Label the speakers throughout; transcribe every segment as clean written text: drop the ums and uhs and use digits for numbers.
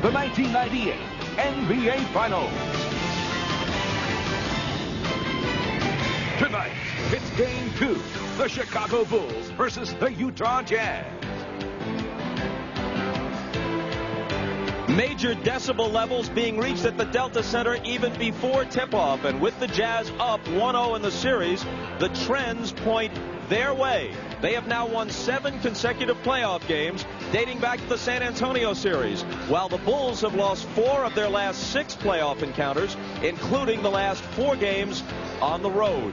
Speaker 1: the 1998 NBA Finals. Tonight, it's Game 2, the Chicago Bulls versus the Utah Jazz.
Speaker 2: Major decibel levels being reached at the Delta Center even before tip-off, and with the Jazz up 1-0 in the series, the trends point their way. They have now won 7 consecutive playoff games dating back to the San Antonio series, while the Bulls have lost 4 of their last 6 playoff encounters, including the last 4 games on the road.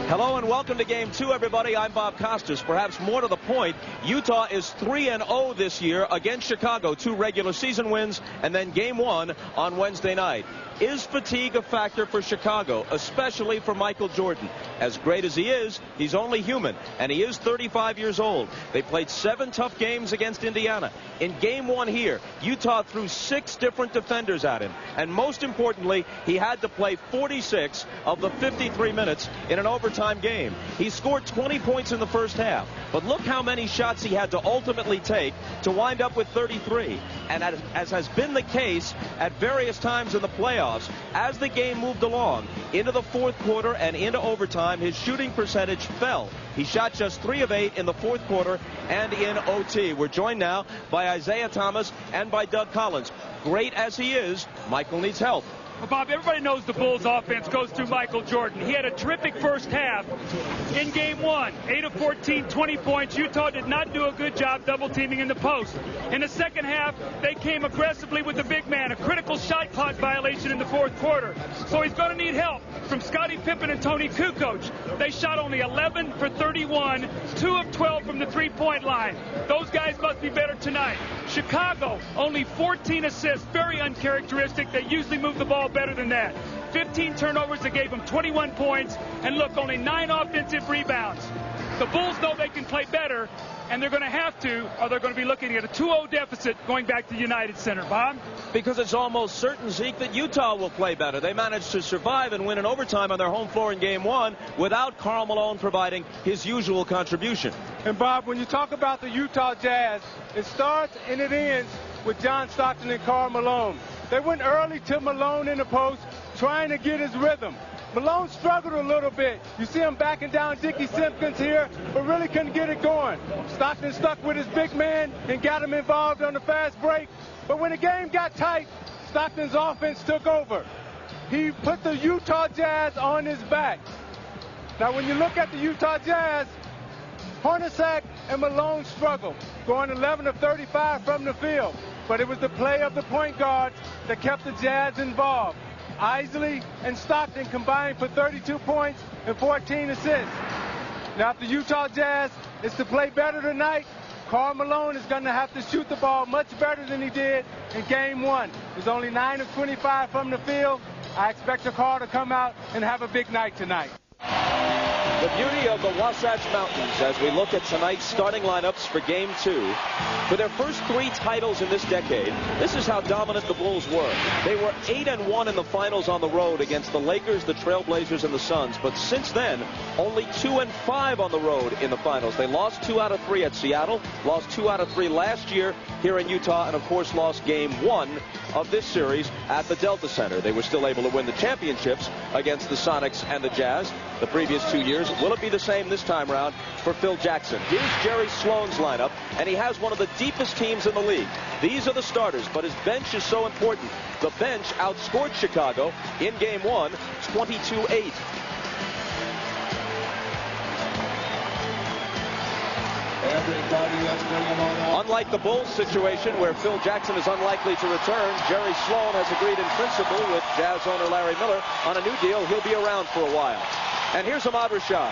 Speaker 2: Hello and welcome to Game 2, everybody. I'm Bob Costas. Perhaps more to the point, Utah is 3-0 this year against Chicago. 2 regular season wins and then Game 1 on Wednesday night. Is fatigue a factor for Chicago, especially for Michael Jordan? As great as he is, he's only human, and he is 35 years old. They played 7 tough games against Indiana. In Game 1 here, Utah threw 6 different defenders at him, and most importantly, he had to play 46 of the 53 minutes in an overtime game. He scored 20 points in the first half, but look how many shots he had to ultimately take to wind up with 33. And as has been the case at various times in the playoffs, as the game moved along into the fourth quarter and into overtime, his shooting percentage fell. He shot just 3 of 8 in the fourth quarter and in OT. We're joined now by Isaiah Thomas and by Doug Collins. Great as he is, Michael needs help.
Speaker 3: Well, Bob, everybody knows the Bulls offense goes through Michael Jordan. He had a terrific first half in Game 1. 8 of 14, 20 points. Utah did not do a good job double teaming in the post. In the second half, they came aggressively with the big man, a critical shot clock violation in the fourth quarter. So he's going to need help from Scottie Pippen and Tony Kukoc. They shot only 11 for 31, 2 of 12 from the three-point line. Those guys must be better tonight. Chicago, only 14 assists, very uncharacteristic. They usually move the ball better than that. 15 turnovers that gave them 21 points, and look, only 9 offensive rebounds. The Bulls know they can play better, and they're going to have to, or they're going to be looking at a 2-0 deficit going back to the United Center. Bob?
Speaker 2: Because it's almost certain, Zeke, that Utah will play better. They managed to survive and win in overtime on their home floor in Game 1 without Karl Malone providing his usual contribution.
Speaker 4: And Bob, when you talk about the Utah Jazz, it starts and it ends with John Stockton and Karl Malone. They went early to Malone in the post, trying to get his rhythm. Malone struggled a little bit. You see him backing down Dickie Simpkins here, but really couldn't get it going. Stockton stuck with his big man and got him involved on the fast break. But when the game got tight, Stockton's offense took over. He put the Utah Jazz on his back. Now, when you look at the Utah Jazz, Hornacek and Malone struggled, going 11 of 35 from the field. But it was the play of the point guards that kept the Jazz involved. Isley and Stockton combined for 32 points and 14 assists. Now, if the Utah Jazz is to play better tonight, Karl Malone is going to have to shoot the ball much better than he did in Game 1. He's only 9 of 25 from the field. I expect Karl to come out and have a big night tonight.
Speaker 2: The beauty of the Wasatch Mountains as we look at tonight's starting lineups for Game 2. For their first 3 titles in this decade, this is how dominant the Bulls were. They were 8-1 in the finals on the road against the Lakers, the Trailblazers, and the Suns. But since then, only 2-5 on the road in the finals. They lost 2 out of 3 at Seattle, lost 2 out of 3 last year here in Utah, and of course lost Game 1 of this series at the Delta Center. They were still able to win the championships against the Sonics and the Jazz the previous 2 years. Will it be the same this time around for Phil Jackson? Here's Jerry Sloan's lineup, and he has one of the deepest teams in the league. These are the starters, but his bench is so important. The bench outscored Chicago in Game 1, 22-8. Unlike the Bulls situation where Phil Jackson is unlikely to return, Jerry Sloan has agreed in principle with Jazz owner Larry Miller on a new deal. He'll be around for a while. And here's Ahmad Rashad.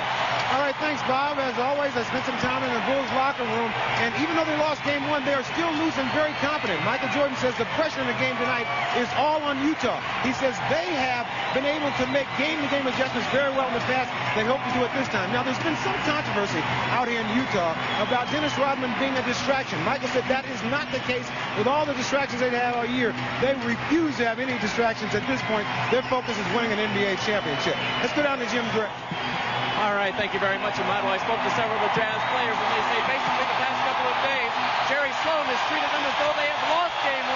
Speaker 5: All right, thanks, Bob. As always, I spent some time in the Bulls locker room, and even though they lost Game 1, they are still loose and very confident. Michael Jordan says the pressure in the game tonight is all on Utah. He says they have been able to make game-to-game adjustments very well in the past. They hope to do it this time. Now, there's been some controversy out here in Utah about Dennis Rodman being a distraction. Michael said that is not the case. With all the distractions they've had all year, they refuse to have any distractions at this point. Their focus is winning an NBA championship. Let's go down to Jim Gray.
Speaker 6: All right, thank you very much, Ahmad. Well, I spoke to several of the Jazz players, and they say basically the past couple of days, Jerry Sloan has treated them as though they have lost Game 1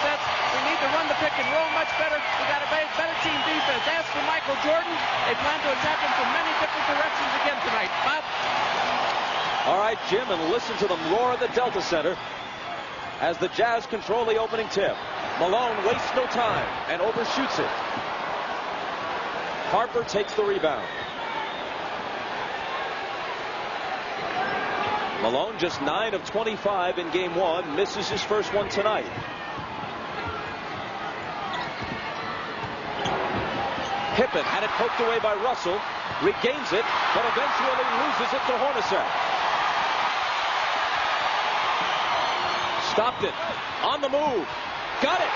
Speaker 6: sets. We need to run the pick and roll much better. We got a better team defense. As for Michael Jordan, they plan to attack him from many different directions again tonight. Bob?
Speaker 2: All right, Jim, and listen to them roar at the Delta Center as the Jazz control the opening tip. Malone wastes no time and overshoots it. Harper takes the rebound. Malone just 9 of 25 in game one, misses his first one tonight. Pippen had it poked away by Russell, regains it, but eventually loses it to Hornacek. Stockton on the move, got it.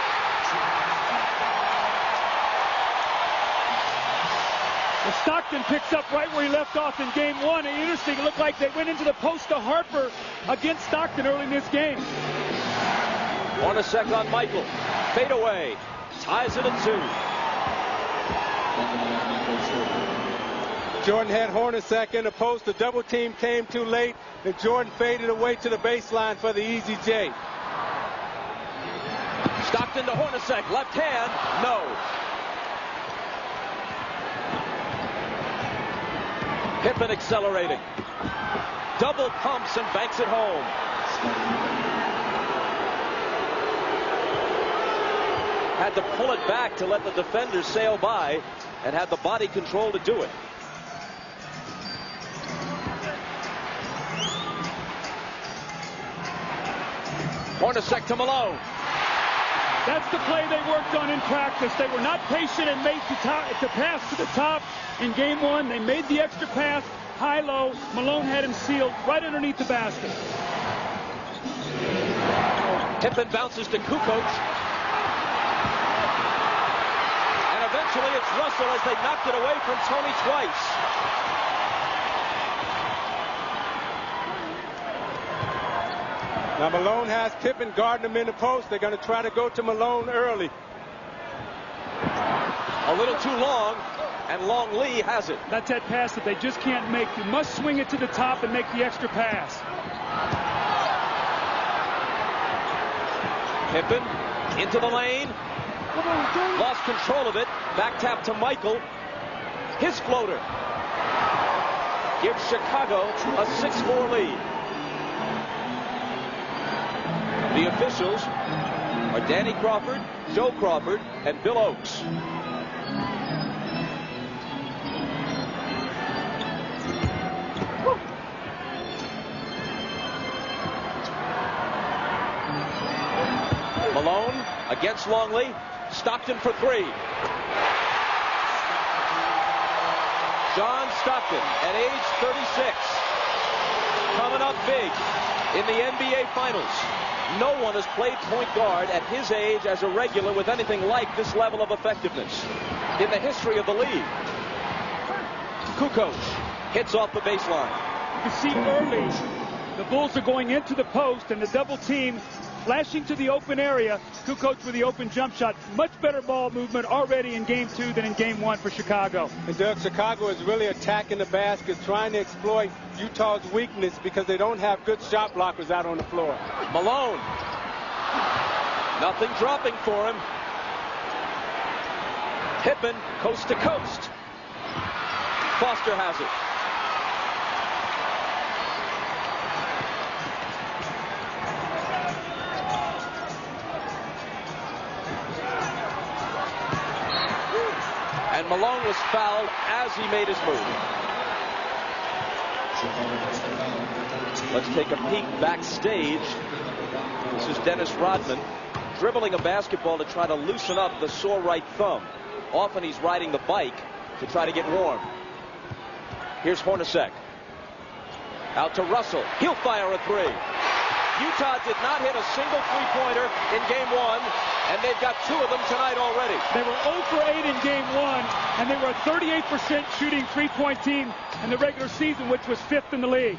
Speaker 3: Well, Stockton picks up right where he left off in game one. And interesting, it looked like they went into the post to Harper against Stockton early in this game.
Speaker 2: Hornacek on Michael. Fade away. Ties it at 2.
Speaker 4: Jordan had Hornacek in the post. The double team came too late, and Jordan faded away to the baseline for the easy J.
Speaker 2: Stockton to Hornacek. Left hand. No. Pippen accelerating. Double pumps and banks it home. Had to pull it back to let the defenders sail by and had the body control to do it. Hornacek to Malone.
Speaker 3: That's the play they worked on in practice. They were not patient and made to pass to the top in game one. They made the extra pass, high-low. Malone had him sealed right underneath the basket.
Speaker 2: Pippen bounces to Kukoc. And eventually it's Russell as they knocked it away from Tony twice.
Speaker 4: Now Malone has Pippen guarding him in the post. They're going to try to go to Malone early.
Speaker 2: A little too long, and Long Lee has it.
Speaker 3: That's that pass that they just can't make. You must swing it to the top and make the extra pass.
Speaker 2: Pippen into the lane. Lost control of it. Back tap to Michael. His floater gives Chicago a 6-4 lead. The officials are Danny Crawford, Joe Crawford, and Bill Oakes. Malone against Longley. Stockton for 3. John Stockton at age 36. Coming up big in the NBA Finals. No one has played point guard at his age as a regular with anything like this level of effectiveness in the history of the league. Kukoc hits off the baseline.
Speaker 3: You can see early the Bulls are going into the post and the double team flashing to the open area. Kukoc with the open jump shot. Much better ball movement already in game 2 than in game 1 for Chicago.
Speaker 4: And Doug, Chicago is really attacking the basket, trying to exploit Utah's weakness because they don't have good shot blockers out on the floor.
Speaker 2: Malone. Nothing dropping for him. Pippen coast to coast. Foster has it. And Malone was fouled as he made his move. Let's take a peek backstage. This is Dennis Rodman dribbling a basketball to try to loosen up the sore right thumb. Often he's riding the bike to try to get warm. Here's Hornacek. Out to Russell. He'll fire a 3. Utah did not hit a single three-pointer in game 1, and they've got 2 of them tonight already.
Speaker 3: They were 0 for 8 in game 1, and they were a 38% shooting three-point team in the regular season, which was 5th in the league.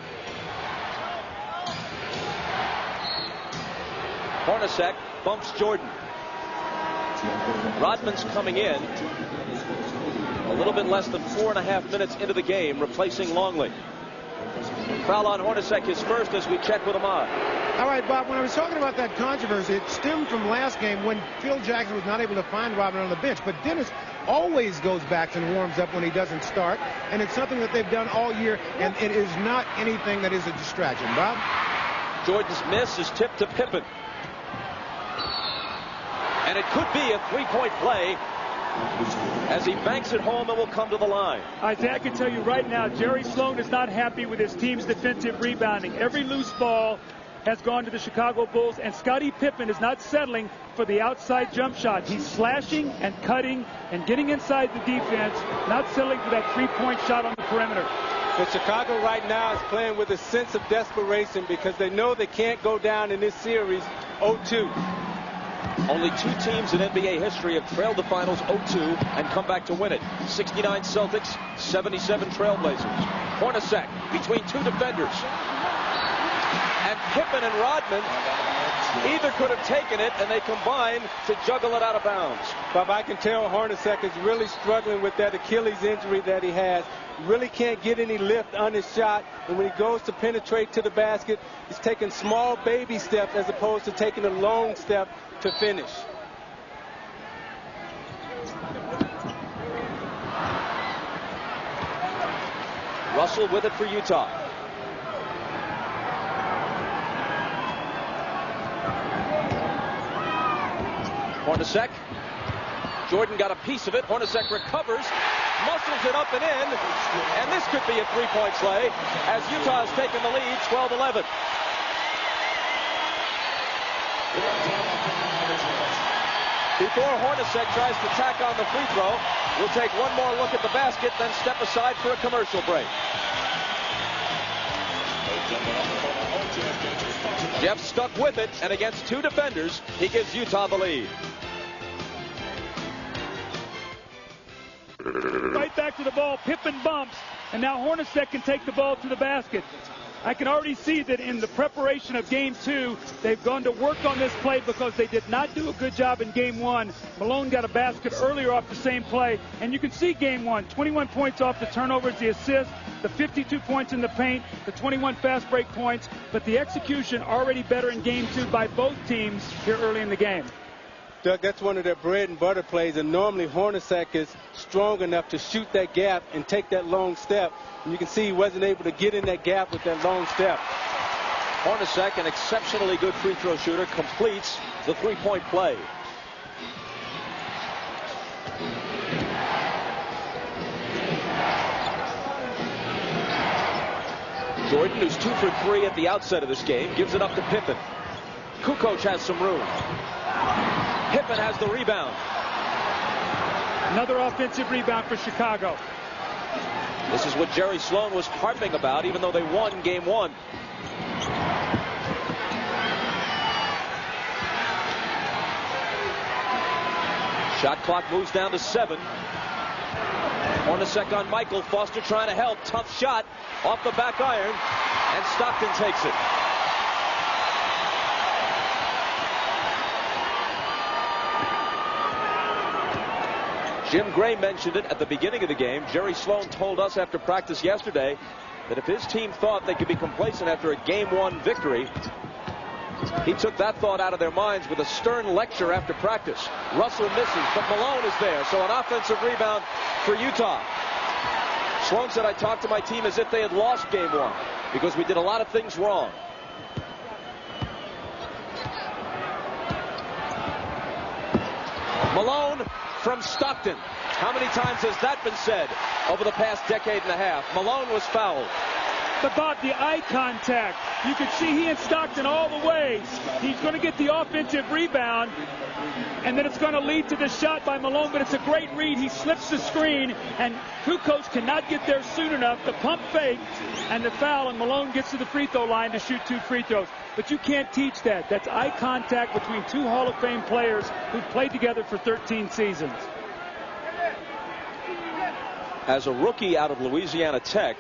Speaker 2: Hornacek bumps Jordan. Rodman's coming in a little bit less than 4.5 minutes into the game, replacing Longley. Foul on Hornacek, his first, as we check with Ahmad.
Speaker 5: All right, Bob, when I was talking about that controversy, it stemmed from last game when Phil Jackson was not able to find Rodman on the bench. But Dennis always goes back and warms up when he doesn't start, and it's something that they've done all year, and it is not anything that is a distraction. Bob?
Speaker 2: Jordan's miss is tipped to Pippen. And it could be a three-point play as he banks it home and will come to the line.
Speaker 3: Isaiah, I can tell you right now, Jerry Sloan is not happy with his team's defensive rebounding. Every loose ball has gone to the Chicago Bulls, and Scottie Pippen is not settling for the outside jump shot. He's slashing and cutting and getting inside the defense, not settling for that three-point shot on the perimeter.
Speaker 4: But Chicago right now is playing with a sense of desperation because they know they can't go down in this series 0-2.
Speaker 2: Only two teams in NBA history have trailed the finals 0-2 and come back to win it. 69 Celtics, 77 Trailblazers. Hornacek between two defenders. And Pippen and Rodman either could have taken it, and they combined to juggle it out of bounds.
Speaker 4: Bob, I can tell Hornacek is really struggling with that Achilles injury that he has. Really can't get any lift on his shot, and when he goes to penetrate to the basket, he's taking small baby steps as opposed to taking a long step to finish.
Speaker 2: Russell with it for Utah. Hornacek. Jordan got a piece of it. Hornacek recovers, muscles it up and in, and this could be a three-point play as Utah has taken the lead 12-11. Before Hornacek tries to tack on the free throw, we'll take one more look at the basket, then step aside for a commercial break. Jeff stuck with it, and against two defenders, he gives Utah the lead.
Speaker 3: Right back to the ball. Pippen bumps, and now Hornacek can take the ball to the basket. I can already see that in the preparation of Game 2, they've gone to work on this play because they did not do a good job in Game 1. Malone got a basket earlier off the same play, and you can see Game 1, 21 points off the turnovers, the assist, the 52 points in the paint, the 21 fast break points, but the execution already better in Game 2 by both teams here early in the game.
Speaker 4: Doug, that's one of their bread and butter plays, and normally Hornacek is strong enough to shoot that gap and take that long step. And you can see he wasn't able to get in that gap with that long step.
Speaker 2: Hornacek, an exceptionally good free throw shooter, completes the three-point play. Jordan, who's 2 for 3 at the outset of this game, gives it up to Pippen. Kukoc has some room. Pippen has the rebound.
Speaker 3: Another offensive rebound for Chicago.
Speaker 2: This is what Jerry Sloan was harping about, even though they won Game 1. Shot clock moves down to 7. Hornacek on Michael. Foster trying to help. Tough shot off the back iron, and Stockton takes it. Jim Gray mentioned it at the beginning of the game. Jerry Sloan told us after practice yesterday that if his team thought they could be complacent after a Game 1 victory, he took that thought out of their minds with a stern lecture after practice. Russell misses, but Malone is there, so an offensive rebound for Utah. Sloan said, I talked to my team as if they had lost Game 1 because we did a lot of things wrong. Malone from Stockton. How many times has that been said over the past decade and a half? Malone was fouled.
Speaker 3: But Bob, the eye contact, you could see he and Stockton all the way. He's going to get the offensive rebound, and then it's going to lead to the shot by Malone, but it's a great read. He slips the screen, and Kukoc cannot get there soon enough. The pump fake and the foul, and Malone gets to the free throw line to shoot 2 free throws. But you can't teach that. That's eye contact between 2 Hall of Fame players who've played together for 13 seasons.
Speaker 2: As a rookie out of Louisiana Tech,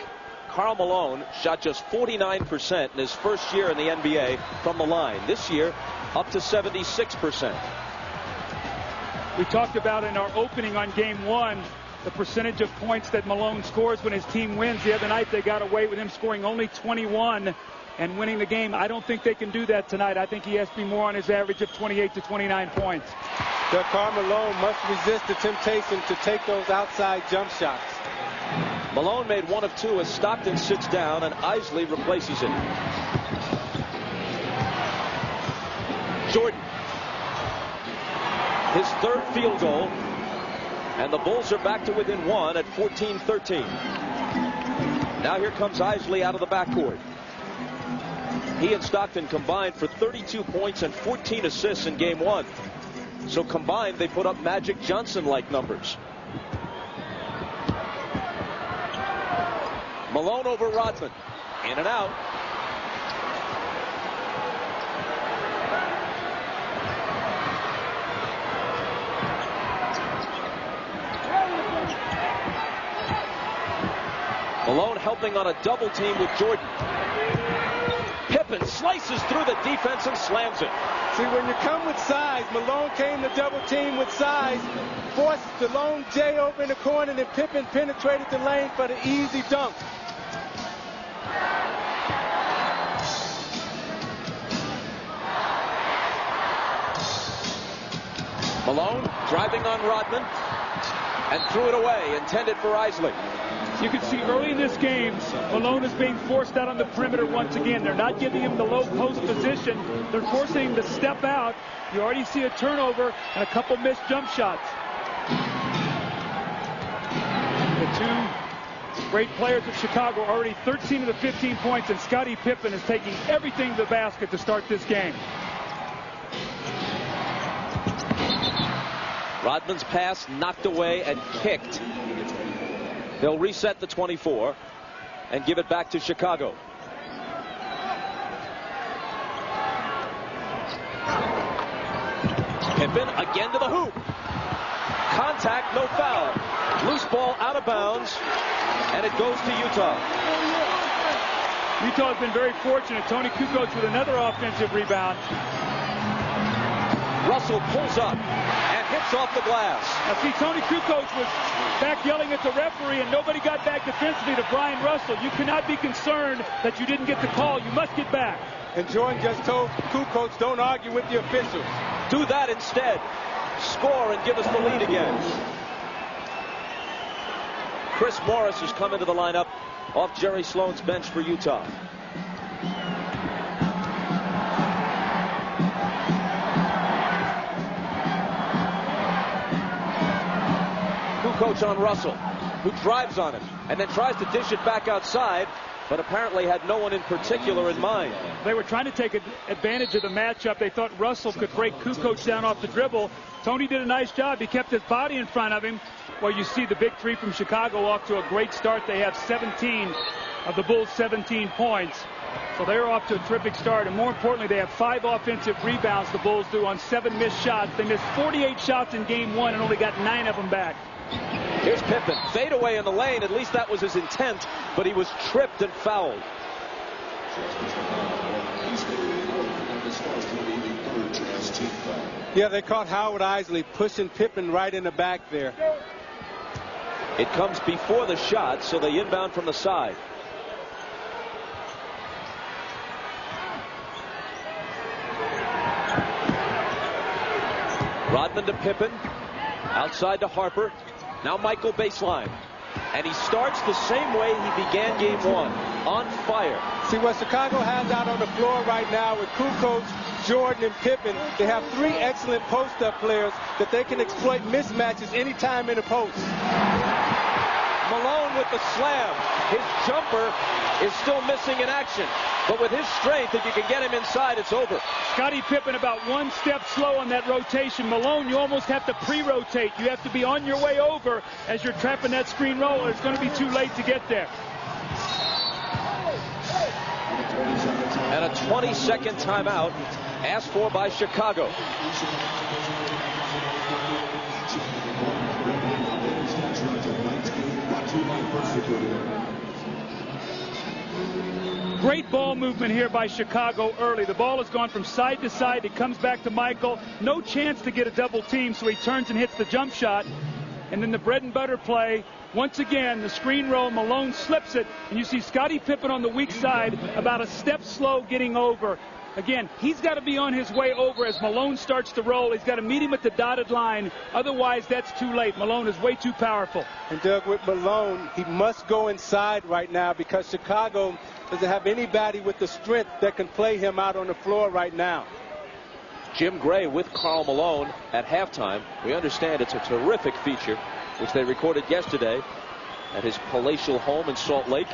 Speaker 2: Karl Malone shot just 49% in his first year in the NBA from the line. This year, up to 76%.
Speaker 3: We talked about in our opening on Game 1 the percentage of points that Malone scores when his team wins. The other night they got away with him scoring only 21 and winning the game. I don't think they can do that tonight. I think he has to be more on his average of 28 to 29 points.
Speaker 4: Karl Malone must resist the temptation to take those outside jump shots.
Speaker 2: Malone made 1 of 2 as Stockton sits down and Isley replaces him. Jordan. His 3rd field goal. And the Bulls are back to within 1 at 14-13. Now here comes Isley out of the backcourt. He and Stockton combined for 32 points and 14 assists in game 1. So combined, they put up Magic Johnson-like numbers. Malone over Rodman. In and out. Malone helping on a double team with Jordan. Pippen slices through the defense and slams it.
Speaker 4: See, when you come with size, Malone came to double team with size, forced the lone J over in the corner, and then Pippen penetrated the lane for the easy dunk.
Speaker 2: Malone driving on Rodman and threw it away, intended for Isley.
Speaker 3: You can see early in this game, Malone is being forced out on the perimeter once again. They're not giving him the low post position. They're forcing him to step out. You already see a turnover and a couple missed jump shots. The 2 great players of Chicago are already 13 of the 15 points, and Scottie Pippen is taking everything to the basket to start this game.
Speaker 2: Rodman's pass knocked away and kicked. They'll reset the 24 and give it back to Chicago. Pippen again to the hoop. Contact, no foul. Loose ball out of bounds, and it goes to Utah.
Speaker 3: Utah has been very fortunate. Tony Kukoc with another offensive rebound.
Speaker 2: Russell pulls up and hits off the glass.
Speaker 3: Now see, Tony Kukoc was back yelling at the referee, and nobody got back defensively to Brian Russell. You cannot be concerned that you didn't get the call. You must get back.
Speaker 4: And Jordan just told Kukoc, don't argue with the officials.
Speaker 2: Do that instead. Score and give us the lead again. Chris Morris has come into the lineup off Jerry Sloan's bench for Utah. Coach on Russell, who drives on him and then tries to dish it back outside, but apparently had no one in particular in mind.
Speaker 3: They were trying to take advantage of the matchup. They thought Russell could break Kukoc down off the dribble. Tony did a nice job. He kept his body in front of him. Well, you see the big 3 from Chicago off to a great start. They have 17 of the Bulls' 17 points. So they're off to a terrific start. And more importantly, they have 5 offensive rebounds, the Bulls do, on 7 missed shots. They missed 48 shots in game 1 and only got 9 of them back.
Speaker 2: Here's Pippen. Fade away in the lane. At least that was his intent, but he was tripped and fouled.
Speaker 4: Yeah, they caught Howard Isley pushing Pippen right in the back there.
Speaker 2: It comes before the shot, so they inbound from the side. Rodman to Pippen. Outside to Harper. Now Michael baseline. And he starts the same way he began game 1. On fire.
Speaker 4: See what Chicago has out on the floor right now with Kukoc, Jordan, and Pippen. They have 3 excellent post-up players that they can exploit mismatches anytime in the post.
Speaker 2: Malone with the slam. His jumper is still missing in action. But with his strength, if you can get him inside, it's over.
Speaker 3: Scottie Pippen about 1 step slow on that rotation. Malone, you almost have to pre-rotate. You have to be on your way over as you're trapping that screen roll. It's going to be too late to get there.
Speaker 2: And a 20-second timeout asked for by Chicago.
Speaker 3: Great ball movement here by Chicago early. The ball has gone from side to side. It comes back to Michael. No chance to get a double team, so he turns and hits the jump shot. And then the bread and butter play Once again, the screen roll, Malone slips it, and you see Scottie Pippen on the weak side about a step slow getting over. Again, he's got to be on his way over as Malone starts to roll. He's got to meet him at the dotted line. Otherwise, that's too late. Malone is way too powerful.
Speaker 4: And, Doug, with Malone, he must go inside right now because Chicago doesn't have anybody with the strength that can play him out on the floor right now.
Speaker 2: Jim Gray with Karl Malone at halftime. We understand it's a terrific feature, which they recorded yesterday at his palatial home in Salt Lake.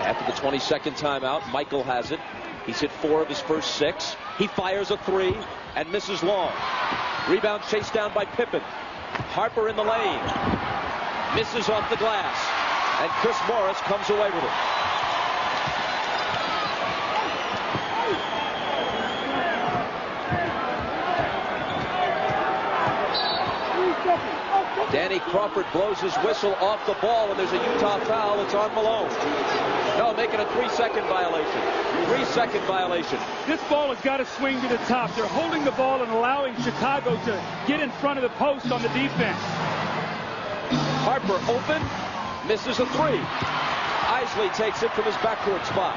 Speaker 2: After the 22nd timeout, Michael has it. He's hit 4 of his first 6. He fires a 3 and misses long. Rebound chased down by Pippen. Harper in the lane. Misses off the glass. And Chris Morris comes away with it. Danny Crawford blows his whistle off the ball, and there's a Utah foul. It's on Malone. No, making a 3-second violation. 3-second violation.
Speaker 3: This ball has got to swing to the top. They're holding the ball and allowing Chicago to get in front of the post on the defense.
Speaker 2: Harper open, misses a 3. Isley takes it from his backcourt spot.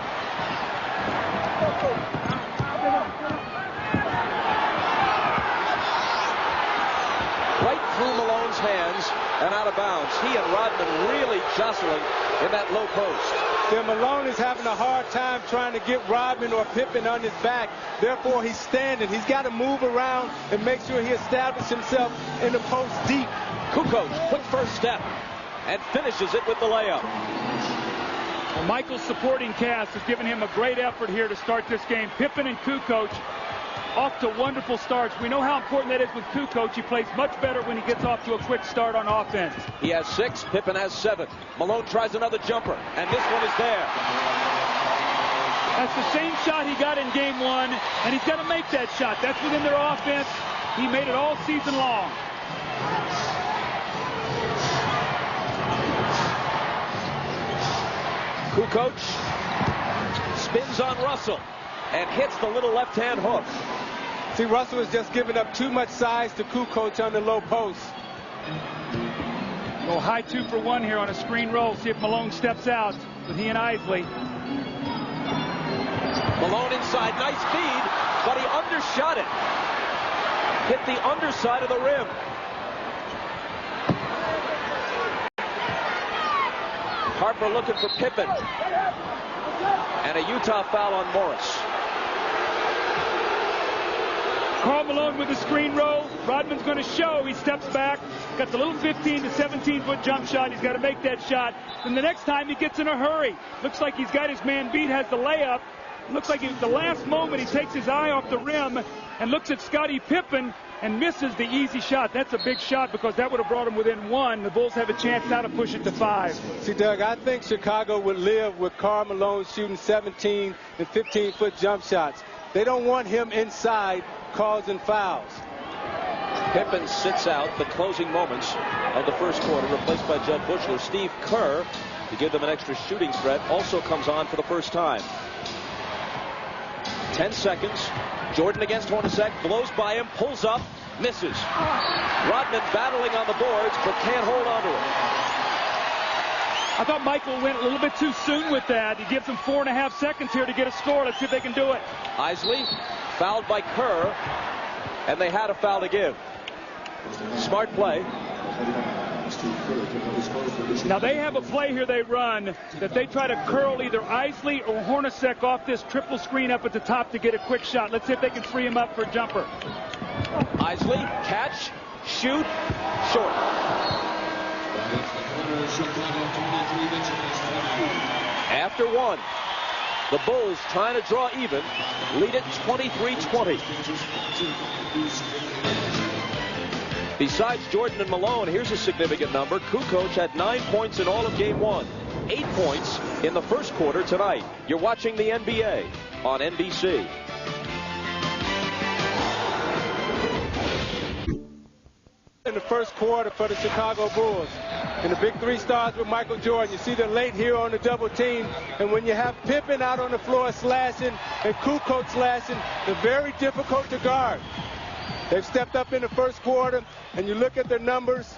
Speaker 2: Right through Malone's hands and out of bounds. He and Rodman really jostling in that low post.
Speaker 4: Yeah, Malone is having a hard time trying to get Rodman or Pippen on his back. Therefore, he's standing. He's got to move around and make sure he establishes himself in the post deep.
Speaker 2: Kukoc, quick first step, and finishes it with the layup.
Speaker 3: Well, Michael's supporting cast has given him a great effort here to start this game. Pippen and Kukoc off to wonderful starts. We know how important that is with Kukoc. He plays much better when he gets off to a quick start on offense.
Speaker 2: He has 6. Pippen has 7. Malone tries another jumper, and this one is there.
Speaker 3: That's the same shot he got in game 1, and he's got to make that shot. That's within their offense. He made it all season long.
Speaker 2: Kukoc spins on Russell and hits the little left-hand hook.
Speaker 4: See, Russell is just giving up too much size to Kukoc on the low post.
Speaker 3: Go high 2 for 1 here on a screen roll. See if Malone steps out with he and Isley.
Speaker 2: Malone inside, nice feed, but he undershot it. Hit the underside of the rim. Harper looking for Pippen. And a Utah foul on Morris.
Speaker 3: Karl Malone with the screen roll. Rodman's going to show. He steps back. Got the little 15 to 17-foot jump shot. He's got to make that shot. And the next time he gets in a hurry. Looks like he's got his man beat, has the layup. Looks like at the last moment he takes his eye off the rim and looks at Scottie Pippen and misses the easy shot. That's a big shot because that would have brought him within 1. The Bulls have a chance now to push it to 5.
Speaker 4: See, Doug, I think Chicago would live with Karl Malone shooting 17 and 15-foot jump shots. They don't want him inside causing fouls.
Speaker 2: Pippen sits out the closing moments of the first quarter, replaced by Judd Bushler. Steve Kerr, to give them an extra shooting threat, also comes on for the first time. 10 seconds. Jordan against Hornacek, blows by him, pulls up, misses. Rodman battling on the boards, but can't hold on to it.
Speaker 3: I thought Michael went a little bit too soon with that. He gives him 4.5 seconds here to get a score. Let's see if they can do it.
Speaker 2: Isley fouled by Kerr, and they had a foul to give. Smart play.
Speaker 3: Now they have a play here they run that they try to curl either Isley or Hornacek off this triple screen up at the top to get a quick shot. Let's see if they can free him up for a jumper.
Speaker 2: Isley, catch, shoot, short. After 1, the Bulls trying to draw even, lead it 23-20. Besides Jordan and Malone, here's a significant number. Kukoc had 9 points in all of game 1. 8 points in the first quarter tonight. You're watching the NBA on NBC.
Speaker 4: In the first quarter for the Chicago Bulls. And the big 3 stars with Michael Jordan. You see they're late here on the double team. And when you have Pippen out on the floor slashing and Kukoc slashing, they're very difficult to guard. They've stepped up in the first quarter, and you look at their numbers.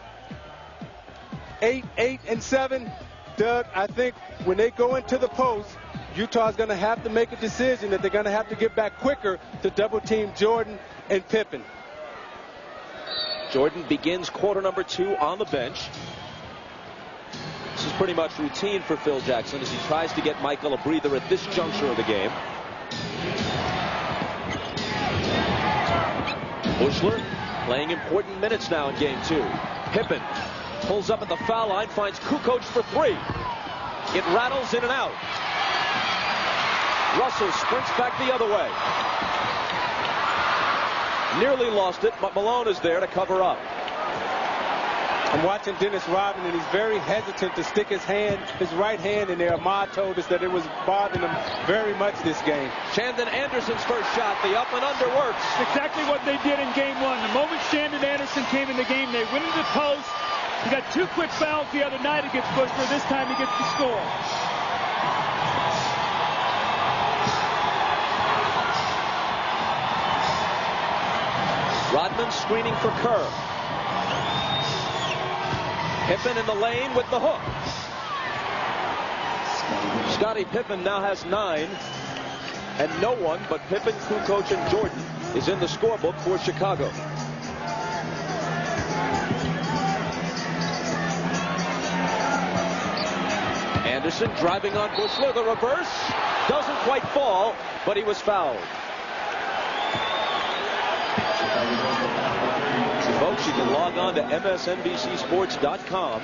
Speaker 4: 8, 8, and 7. Doug, I think when they go into the post, Utah's going to have to make a decision that they're going to have to get back quicker to double team Jordan and Pippen.
Speaker 2: Jordan begins quarter number 2 on the bench. This is pretty much routine for Phil Jackson as he tries to get Michael a breather at this juncture of the game. Bushler playing important minutes now in game 2. Pippen pulls up at the foul line, finds Kukoc for 3. It rattles in and out. Russell sprints back the other way. Nearly lost it, but Malone is there to cover up.
Speaker 4: I'm watching Dennis Rodman, and he's very hesitant to stick his right hand in there. Ahmad told us that it was bothering him very much this game.
Speaker 2: Shandon Anderson's first shot, the up and under works.
Speaker 3: Exactly what they did in game 1. The moment Shandon Anderson came in the game, they went into the post. He got 2 quick fouls the other night against Bushler. This time he gets the score.
Speaker 2: Rodman screening for Kerr. Pippen in the lane with the hook. Scottie Pippen now has 9. And no one but Pippen, Kukoc, and Jordan is in the scorebook for Chicago. Anderson driving on Bushler. The reverse doesn't quite fall, but he was fouled. Folks, you can log on to msnbcsports.com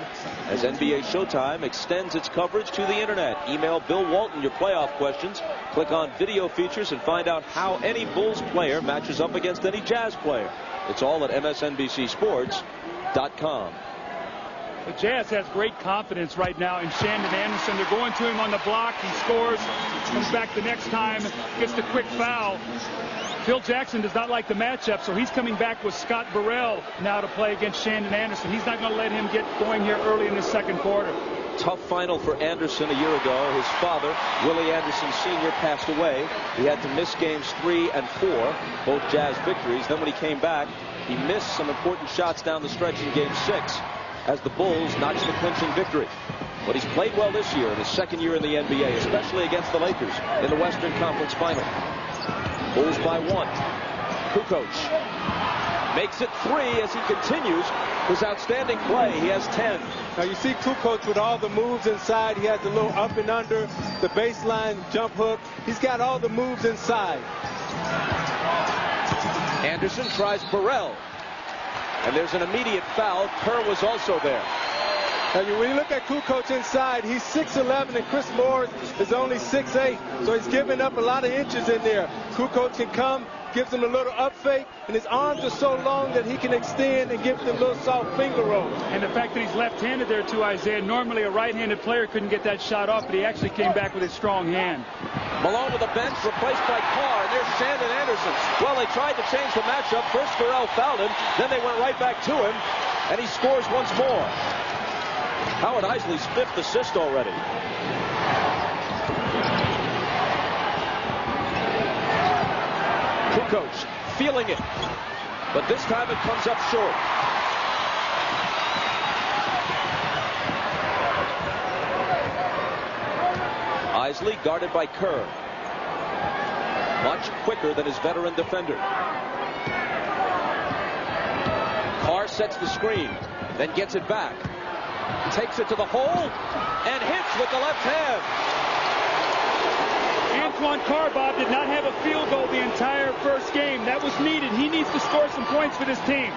Speaker 2: as NBA Showtime extends its coverage to the internet. Email Bill Walton your playoff questions. Click on video features and find out how any Bulls player matches up against any Jazz player. It's all at msnbcsports.com.
Speaker 3: The Jazz has great confidence right now in Shandon Anderson. They're going to him on the block. He scores, comes back the next time, gets the quick foul. Phil Jackson does not like the matchup, so he's coming back with Scott Burrell now to play against Shandon Anderson. He's not going to let him get going here early in the second quarter.
Speaker 2: Tough final for Anderson a year ago. His father, Willie Anderson Sr., passed away. He had to miss games 3 and 4, both Jazz victories. Then when he came back, he missed some important shots down the stretch in game 6 as the Bulls notched the clinching victory. But he's played well this year in his second year in the NBA, especially against the Lakers in the Western Conference Final. Bulls by 1. Kukoc makes it 3 as he continues his outstanding play. He has 10.
Speaker 4: Now you see Kukoc with all the moves inside. He has the little up and under, the baseline jump hook. He's got all the moves inside.
Speaker 2: Anderson tries Burrell. And there's an immediate foul. Kerr was also there.
Speaker 4: Now, when you look at Kukoc inside, he's 6'11", and Chris Morris is only 6'8", so he's giving up a lot of inches in there. Kukoc can come, gives him a little up fake, and his arms are so long that he can extend and give them a little soft finger roll.
Speaker 3: And the fact that he's left-handed there, too, Isaiah. Normally, a right-handed player couldn't get that shot off, but he actually came back with his strong hand.
Speaker 2: Malone with a bench, replaced by Carr, and there's Shandon Anderson. Well, they tried to change the matchup. First, Burrell fouled him. Then they went right back to him, and he scores once more. Howard Isley's 5th assist already. Kukoc feeling it, but this time it comes up short. Isley guarded by Kerr. Much quicker than his veteran defender. Carr sets the screen, then gets it back. Takes it to the hole and hits with the left hand.
Speaker 3: Antoine Carr, Bob, did not have a field goal the entire first game. That was needed. He needs to score some points for this team.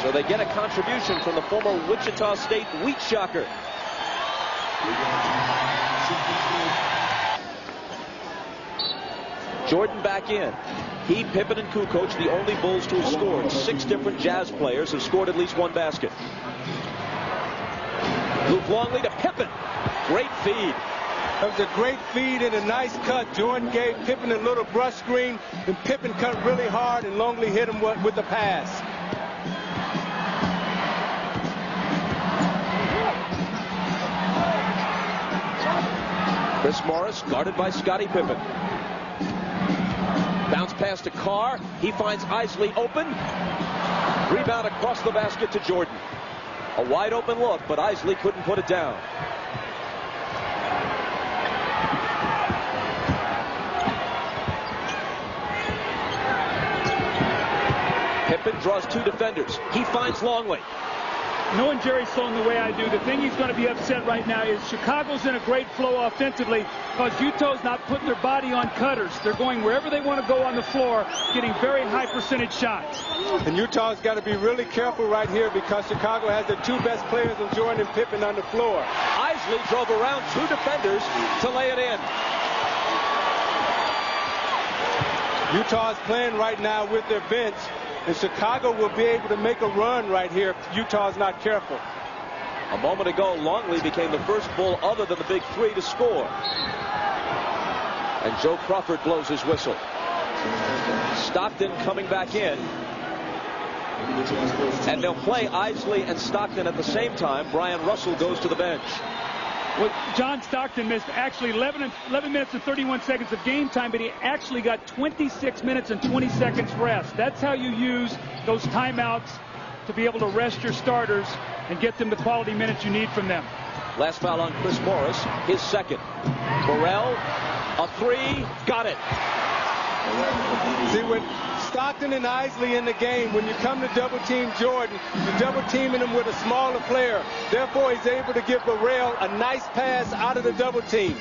Speaker 2: So they get a contribution from the former Wichita State wheat shocker. Jordan back in. He, Pippen, and Kukoc, the only Bulls to have scored. 6 different Jazz players have scored at least 1 basket. Luke Longley to Pippen. Great feed.
Speaker 4: That was a great feed and a nice cut. Jordan gave Pippen a little brush screen, and Pippen cut really hard, and Longley hit him with the pass.
Speaker 2: Chris Morris guarded by Scottie Pippen. Bounce pass to Carr. He finds Isley open. Rebound across the basket to Jordan. A wide open look, but Isley couldn't put it down. Pippen draws 2 defenders. He finds Longley.
Speaker 3: Knowing Jerry Sloan the way I do, the thing he's going to be upset right now is Chicago's in a great flow offensively because Utah's not putting their body on cutters. They're going wherever they want to go on the floor, getting very high percentage shots.
Speaker 4: And Utah's got to be really careful right here because Chicago has the 2 best players in Jordan and Pippen on the floor.
Speaker 2: Isley drove around 2 defenders to lay it in.
Speaker 4: Utah's playing right now with their bench. And Chicago will be able to make a run right here if Utah's not careful.
Speaker 2: A moment ago, Longley became the first Bull other than the big 3 to score. And Joe Crawford blows his whistle. Stockton coming back in. And they'll play Isley and Stockton at the same time. Brian Russell goes to the bench.
Speaker 3: Well, John Stockton missed actually 11 minutes and 31 seconds of game time, but he actually got 26 minutes and 20 seconds rest. That's how you use those timeouts to be able to rest your starters and get them the quality minutes you need from them.
Speaker 2: Last foul on Chris Morris, his second. Burrell, a 3, got it.
Speaker 4: See, when Stockton and Isley in the game, when you come to double team Jordan, you're double teaming him with a smaller player. Therefore, he's able to give Burrell a nice pass out of the double team.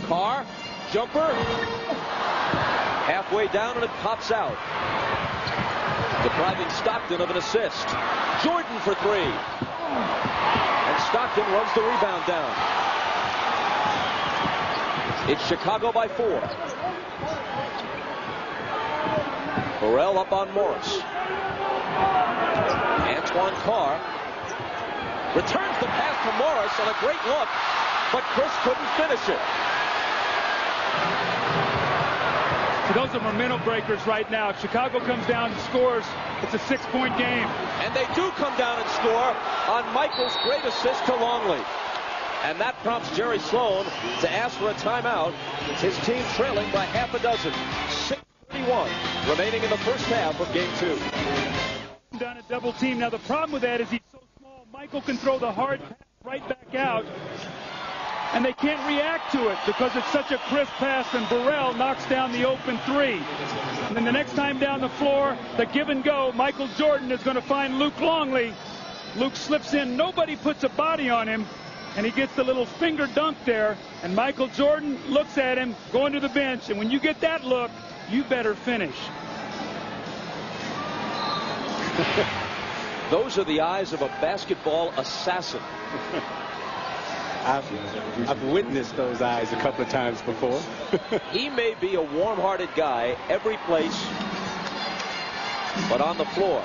Speaker 2: Carr, jumper. Halfway down and it pops out. Depriving Stockton of an assist. Jordan for 3. And Stockton runs the rebound down. It's Chicago by 4. Burrell up on Morris. Antoine Carr returns the pass to Morris on a great look, but Chris couldn't finish it.
Speaker 3: So those are momentum breakers right now. If Chicago comes down and scores, it's a 6-point game.
Speaker 2: And they do come down and score on Michael's great assist to Longley. And that prompts Jerry Sloan to ask for a timeout. His team trailing by half a dozen. 6:31 remaining in the first half of game 2.
Speaker 3: Done a double team. Now the problem with that is he's so small. Michael can throw the hard pass right back out. And they can't react to it because it's such a crisp pass, and Burrell knocks down the open 3. And then the next time down the floor, the give and go, Michael Jordan is going to find Luke Longley. Luke slips in. Nobody puts a body on him, and he gets the little finger dunk there. And Michael Jordan looks at him going to the bench. And when you get that look, you better finish.
Speaker 2: Those are the eyes of a basketball assassin.
Speaker 4: I've witnessed those eyes a couple of times before.
Speaker 2: He may be a warm-hearted guy every place but on the floor.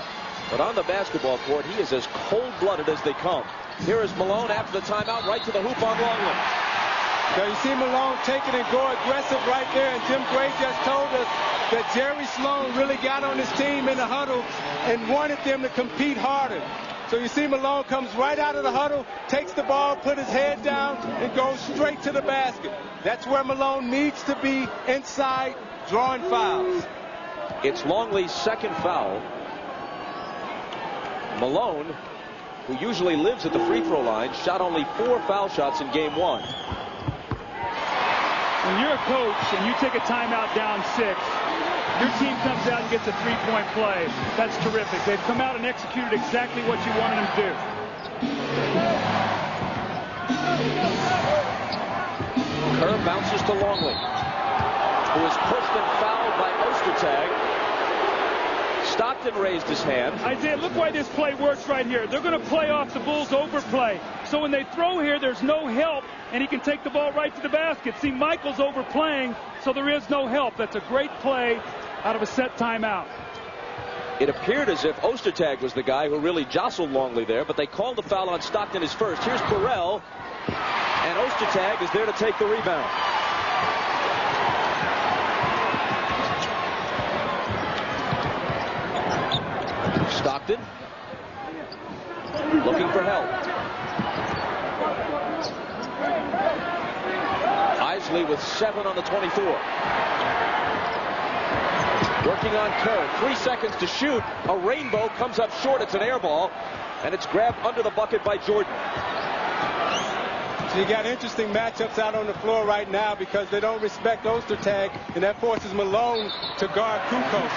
Speaker 2: But on the basketball court, he is as cold-blooded as they come. Here is Malone after the timeout, right to the hoop on Longley.
Speaker 4: Now you see Malone take it and go aggressive right there, and Jim Gray just told us that Jerry Sloan really got on his team in the huddle and wanted them to compete harder. So you see Malone comes right out of the huddle, takes the ball, put his head down, and goes straight to the basket. That's where Malone needs to be, inside, drawing fouls.
Speaker 2: It's Longley's second foul. Malone, who usually lives at the free throw line, shot only 4 foul shots in game 1.
Speaker 3: When you're a coach and you take a timeout down 6, your team comes out and gets a 3-point play. That's terrific. They've come out and executed exactly what you wanted them to do.
Speaker 2: Kerr bounces to Longley, who is pushed and fouled by Ostertag. Stockton raised his hand.
Speaker 3: Isaiah, look why this play works right here. They're going to play off the Bulls' overplay. So when they throw here, there's no help, and he can take the ball right to the basket. See, Michael's overplaying, so there is no help. That's a great play out of a set timeout.
Speaker 2: It appeared as if Ostertag was the guy who really jostled Longley there, but they called the foul on Stockton as first. Here's Burrell, and Ostertag is there to take the rebound. Stockton looking for help. Isley with 7 on the 24. Works working on Kerr. 3 seconds to shoot. A rainbow comes up short. It's an air ball, and it's grabbed under the bucket by Jordan.
Speaker 4: So you got interesting matchups out on the floor right now because they don't respect Ostertag, and that forces Malone to guard Kukoc.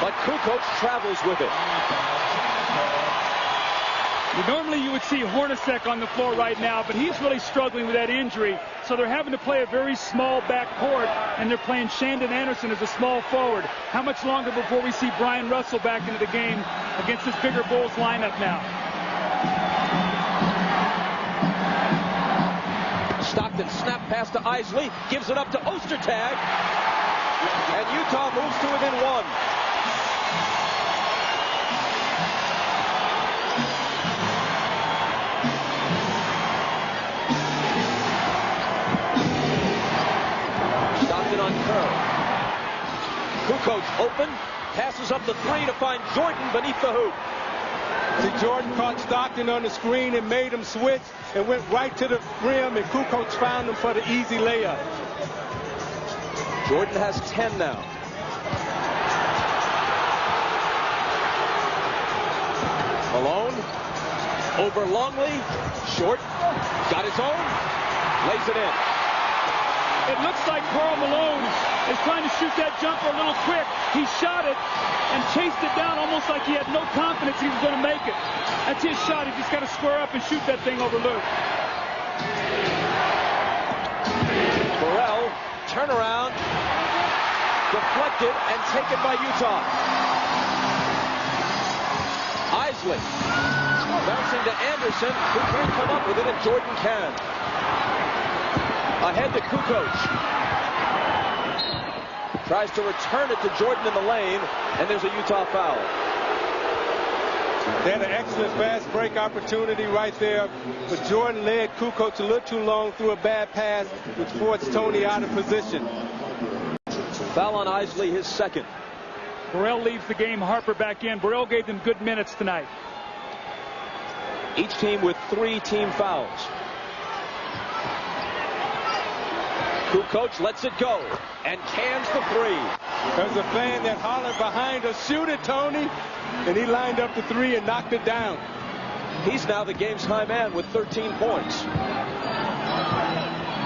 Speaker 2: But Kukoc travels with it.
Speaker 3: Normally you would see Hornacek on the floor right now, but he's really struggling with that injury. So they're having to play a very small backcourt, and they're playing Shandon Anderson as a small forward. How much longer before we see Brian Russell back into the game against this bigger Bulls lineup now?
Speaker 2: Stockton snap pass to Isley, gives it up to Ostertag, and Utah moves to within 1. Stockton on Kerr. Kukoc open, passes up the 3 to find Jordan beneath the hoop.
Speaker 4: See, Jordan caught Stockton on the screen and made him switch and went right to the rim, and Kukoc found him for the easy layup.
Speaker 2: Jordan has 10 now. Malone over Longley, short, got his own, lays it in.
Speaker 3: It looks like Karl Malone is trying to shoot that jumper a little quick. He shot it and chased it down almost like he had no confidence he was going to make it. That's his shot. He just got to square up and shoot that thing over Luke.
Speaker 2: Burrell, turnaround, deflected and taken by Utah. Isley bouncing to Anderson, who can't come up with it, and Jordan can. Ahead to Kukoc. Tries to return it to Jordan in the lane, and there's a Utah foul.
Speaker 4: They had an excellent fast break opportunity right there, but Jordan led Kukoc a little too long through a bad pass, which forced Tony out of position.
Speaker 2: Foul on Isley, his second.
Speaker 3: Burrell leaves the game, Harper back in. Burrell gave them good minutes tonight.
Speaker 2: Each team with 3 team fouls. Kukoc lets it go and cans the 3.
Speaker 4: There's a fan that hollered behind us, "Shoot it, Tony!" And he lined up the 3 and knocked it down.
Speaker 2: He's now the game's high man with 13 points.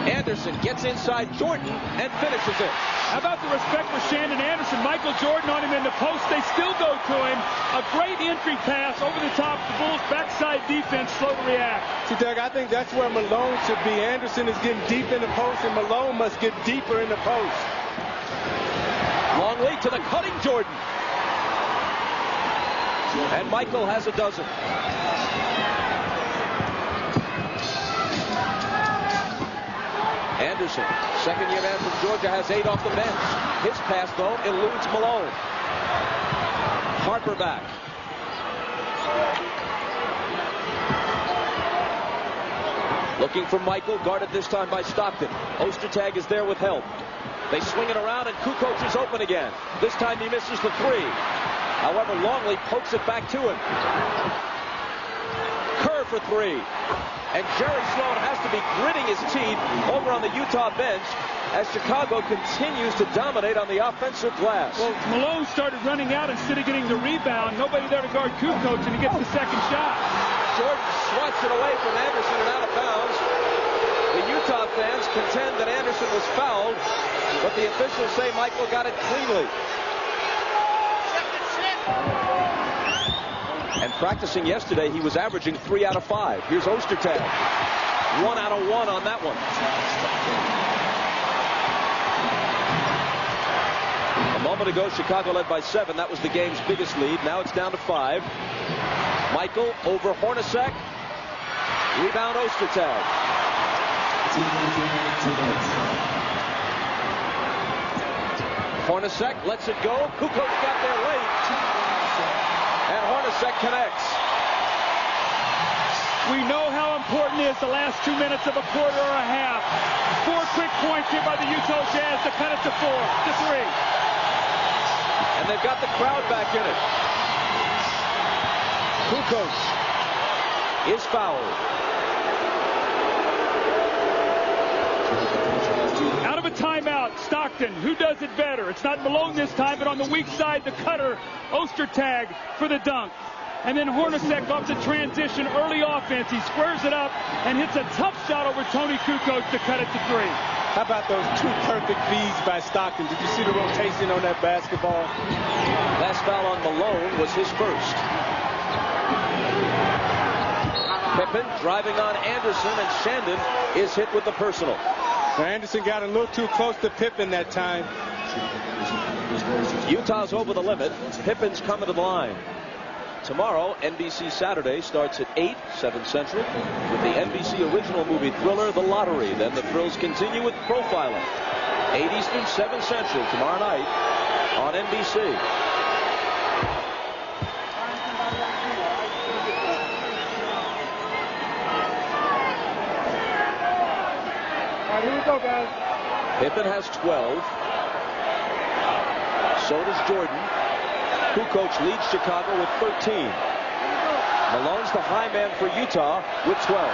Speaker 2: Anderson gets inside Jordan and finishes it.
Speaker 3: How about the respect for Shandon Anderson? Michael Jordan on him in the post. They still go to him. A great entry pass over the top. The Bulls' backside defense slow to react.
Speaker 4: See, Doug, I think that's where Malone should be. Anderson is getting deep in the post, and Malone must get deeper in the post.
Speaker 2: Longley to the cutting Jordan. And Michael has a dozen. Anderson, second-year man from Georgia, has 8 off the bench. His pass, though, eludes Malone. Harper back. Looking for Michael, guarded this time by Stockton. Ostertag is there with help. They swing it around, and Kukoc is open again. This time he misses the 3. However, Longley pokes it back to him. Kerr for 3. And Jerry Sloan has to be gritting his teeth over on the Utah bench as Chicago continues to dominate on the offensive glass.
Speaker 3: Well, Malone started running out instead of getting the rebound. Nobody there to guard Kukoc, and he gets the second shot.
Speaker 2: Jordan swats it away from Anderson and out of bounds. The Utah fans contend that Anderson was fouled, but the officials say Michael got it cleanly. And practicing yesterday, he was averaging 3 out of 5. Here's Ostertag. 1 out of 1 on that one. A moment ago, Chicago led by 7. That was the game's biggest lead. Now it's down to 5. Michael over Hornacek. Rebound Ostertag. Hornacek lets it go. Kukoc got there late. And Hornacek connects.
Speaker 3: We know how important it is the last 2 minutes of a quarter or a half. 4 quick points here by the Utah Jazz to cut it to 4, to 3.
Speaker 2: And they've got the crowd back in it. Kukoc is fouled.
Speaker 3: Out of a timeout. Stockton. Who does it better? It's not Malone this time, but on the weak side, the cutter, Ostertag for the dunk. And then Hornacek off the transition, early offense. He squares it up and hits a tough shot over Tony Kukoc to cut it to 3.
Speaker 4: How about those 2 perfect feeds by Stockton? Did you see the rotation on that basketball?
Speaker 2: Last foul on Malone was his first. Pippen driving on Anderson, and Shandon is hit with the personal.
Speaker 4: Now Anderson got a little too close to Pippen that time.
Speaker 2: Utah's over the limit. Pippen's coming to the line. Tomorrow, NBC Saturday starts at 8, 7 Central, with the NBC original movie thriller, The Lottery. Then the thrills continue with Profiler. 8 Eastern, 7 Central, tomorrow night on NBC.
Speaker 4: All right, here we go, guys.
Speaker 2: Pippen has 12. So does Jordan. Kukoc leads Chicago with 13. Malone's the high man for Utah with 12.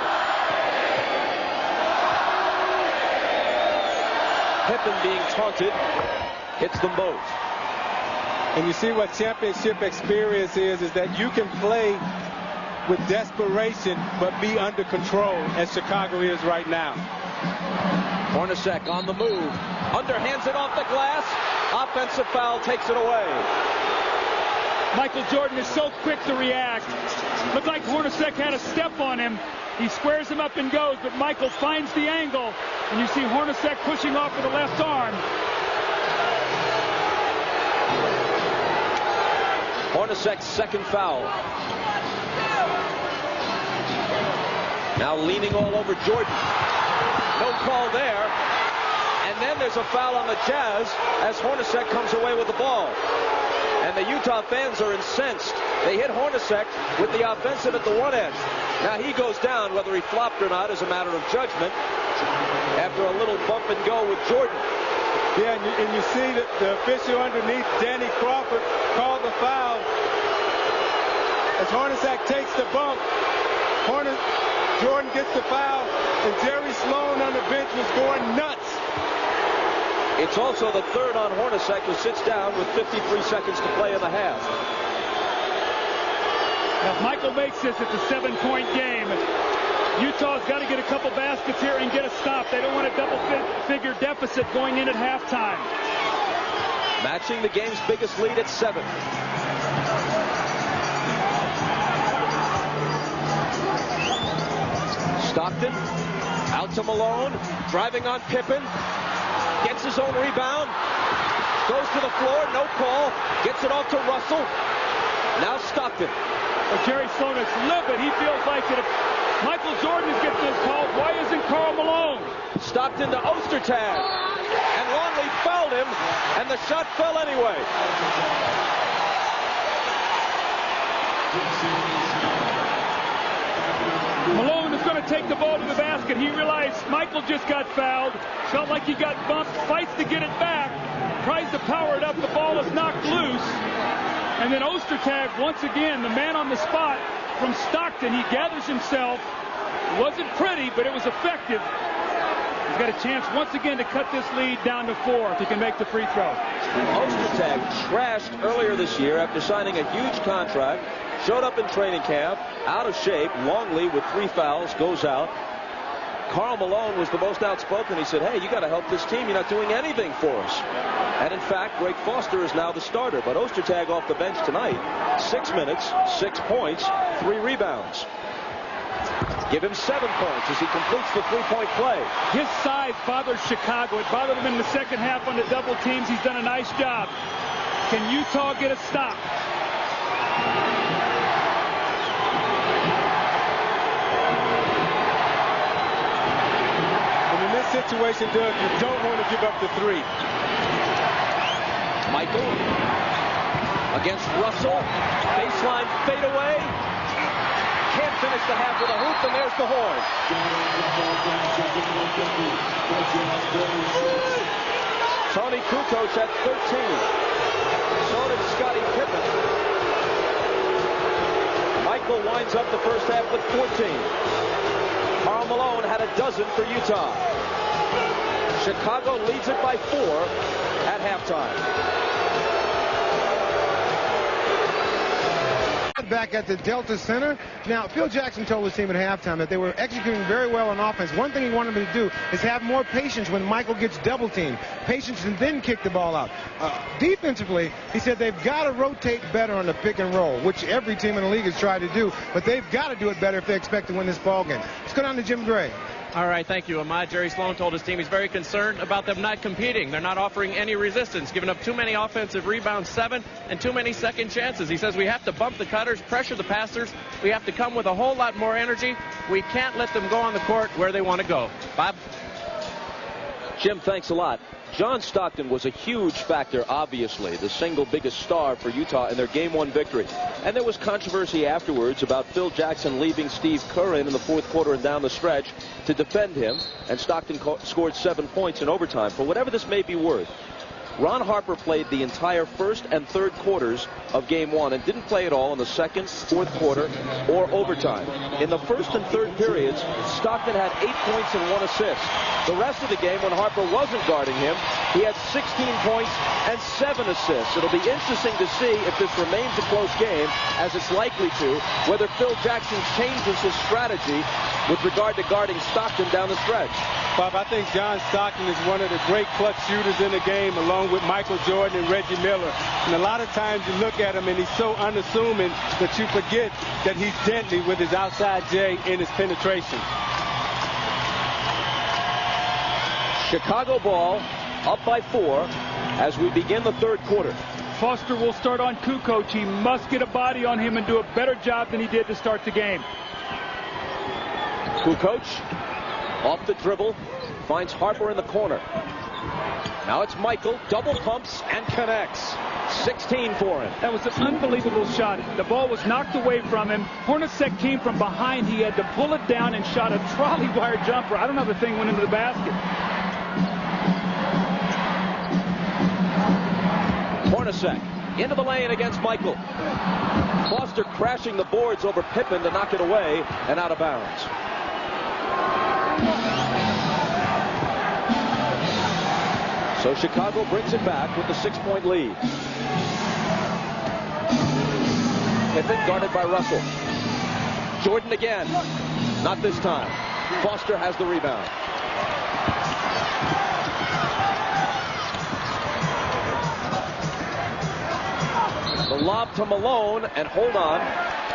Speaker 2: Pippen being taunted hits them both.
Speaker 4: And you see what championship experience is that you can play with desperation but be under control, as Chicago is right now.
Speaker 2: Hornacek on the move. Underhands it off the glass. Offensive foul takes it away.
Speaker 3: Michael Jordan is so quick to react. Looked like Hornacek had a step on him. He squares him up and goes, but Michael finds the angle. And you see Hornacek pushing off with the left arm.
Speaker 2: Hornacek's second foul. Now leaning all over Jordan. No call there. And then there's a foul on the Jazz as Hornacek comes away with the ball. And the Utah fans are incensed. They hit Hornacek with the offensive at the one end. Now he goes down. Whether he flopped or not is a matter of judgment after a little bump and go with Jordan.
Speaker 4: Yeah, and you see that the official underneath, Danny Crawford, called the foul. As Hornacek takes the bump, Jordan gets the foul, and Jerry Sloan on the bench was going nuts.
Speaker 2: It's also the third on Hornacek, who sits down with 53 seconds to play in the half.
Speaker 3: Now, if Michael makes this, it's a 7-point game. Utah's got to get a couple baskets here and get a stop. They don't want a double-figure deficit going in at halftime.
Speaker 2: Matching the game's biggest lead at 7. Stockton out to Malone, driving on Pippen. Gets his own rebound, goes to the floor, no call, gets it off to Russell. Now Stockton.
Speaker 3: Well, Jerry Sloan is livid. He feels like that if Michael Jordan is getting those calls, why isn't Karl Malone?
Speaker 2: Stockton to Ostertag, and Longley fouled him, and the shot fell anyway.
Speaker 3: Malone is going to take the ball to the basket. He realized Michael just got fouled. Felt like he got bumped. Fights to get it back. Tries to power it up. The ball is knocked loose. And then Ostertag, once again, the man on the spot from Stockton. He gathers himself. It wasn't pretty, but it was effective. He's got a chance once again to cut this lead down to 4 if he can make the free throw.
Speaker 2: Ostertag trashed earlier this year after signing a huge contract. Showed up in training camp, out of shape. Longley with 3 fouls goes out. Karl Malone was the most outspoken. He said, hey, you got to help this team. You're not doing anything for us. And in fact, Greg Foster is now the starter. But Ostertag off the bench tonight, 6 minutes, 6 points, 3 rebounds. Give him 7 points as he completes the 3-point play.
Speaker 3: His size bothers Chicago. It bothered him in the second half on the double teams. He's done a nice job. Can Utah get a stop?
Speaker 4: Situation, Doug, you don't want to give up the 3.
Speaker 2: Michael against Russell. Baseline fadeaway. Can't finish the half with a hoop, and there's the horn. Tony Kukoc at 13. So did Scottie Pippen. Michael winds up the first half with 14. Karl Malone had a dozen for Utah. Chicago leads it by 4 at halftime.
Speaker 5: Back at the Delta Center. Now, Phil Jackson told his team at halftime that they were executing very well on offense. One thing he wanted them to do is have more patience when Michael gets double teamed. Patience and then kick the ball out. Defensively, he said they've got to rotate better on the pick and roll, which every team in the league has tried to do, but they've got to do it better if they expect to win this ball game. Let's go down to Jim Gray.
Speaker 6: All right, thank you, Ahmad. Jerry Sloan told his team he's very concerned about them not competing. They're not offering any resistance, giving up too many offensive rebounds, 7, and too many second chances. He says we have to bump the cutters, pressure the passers. We have to come with a whole lot more energy. We can't let them go on the court where they want to go. Bob?
Speaker 2: Jim, thanks a lot. John Stockton was a huge factor, obviously, the single biggest star for Utah in their Game 1 victory. And there was controversy afterwards about Phil Jackson leaving Steve Kerr in the fourth quarter and down the stretch to defend him, and Stockton scored 7 points in overtime. For whatever this may be worth, Ron Harper played the entire first and third quarters of Game 1 and didn't play at all in the second, fourth quarter, or overtime. In the first and third periods, Stockton had 8 points and 1 assist. The rest of the game, when Harper wasn't guarding him, he had 16 points and 7 assists. It'll be interesting to see if this remains a close game, as it's likely to, whether Phil Jackson changes his strategy with regard to guarding Stockton down the stretch.
Speaker 4: Bob, I think John Stockton is one of the great clutch shooters in the game, along with Michael Jordan and Reggie Miller. And a lot of times you look at him and he's so unassuming that you forget that he's deadly with his outside J and his penetration.
Speaker 2: Chicago ball up by 4 as we begin the third quarter.
Speaker 3: Foster will start on Kukoc. He must get a body on him and do a better job than he did to start the game.
Speaker 2: Kukoc off the dribble, finds Harper in the corner. Now it's Michael, double pumps and connects. 16 for him.
Speaker 3: That was an unbelievable shot. The ball was knocked away from him. Hornacek came from behind. He had to pull it down and shot a trolley wire jumper. I don't know if the thing went into the basket.
Speaker 2: Hornacek into the lane against Michael. Foster crashing the boards over Pippen to knock it away and out of bounds. So Chicago brings it back with the 6-point lead. Pippen guarded by Russell. Jordan again. Not this time. Foster has the rebound. The lob to Malone, and hold on.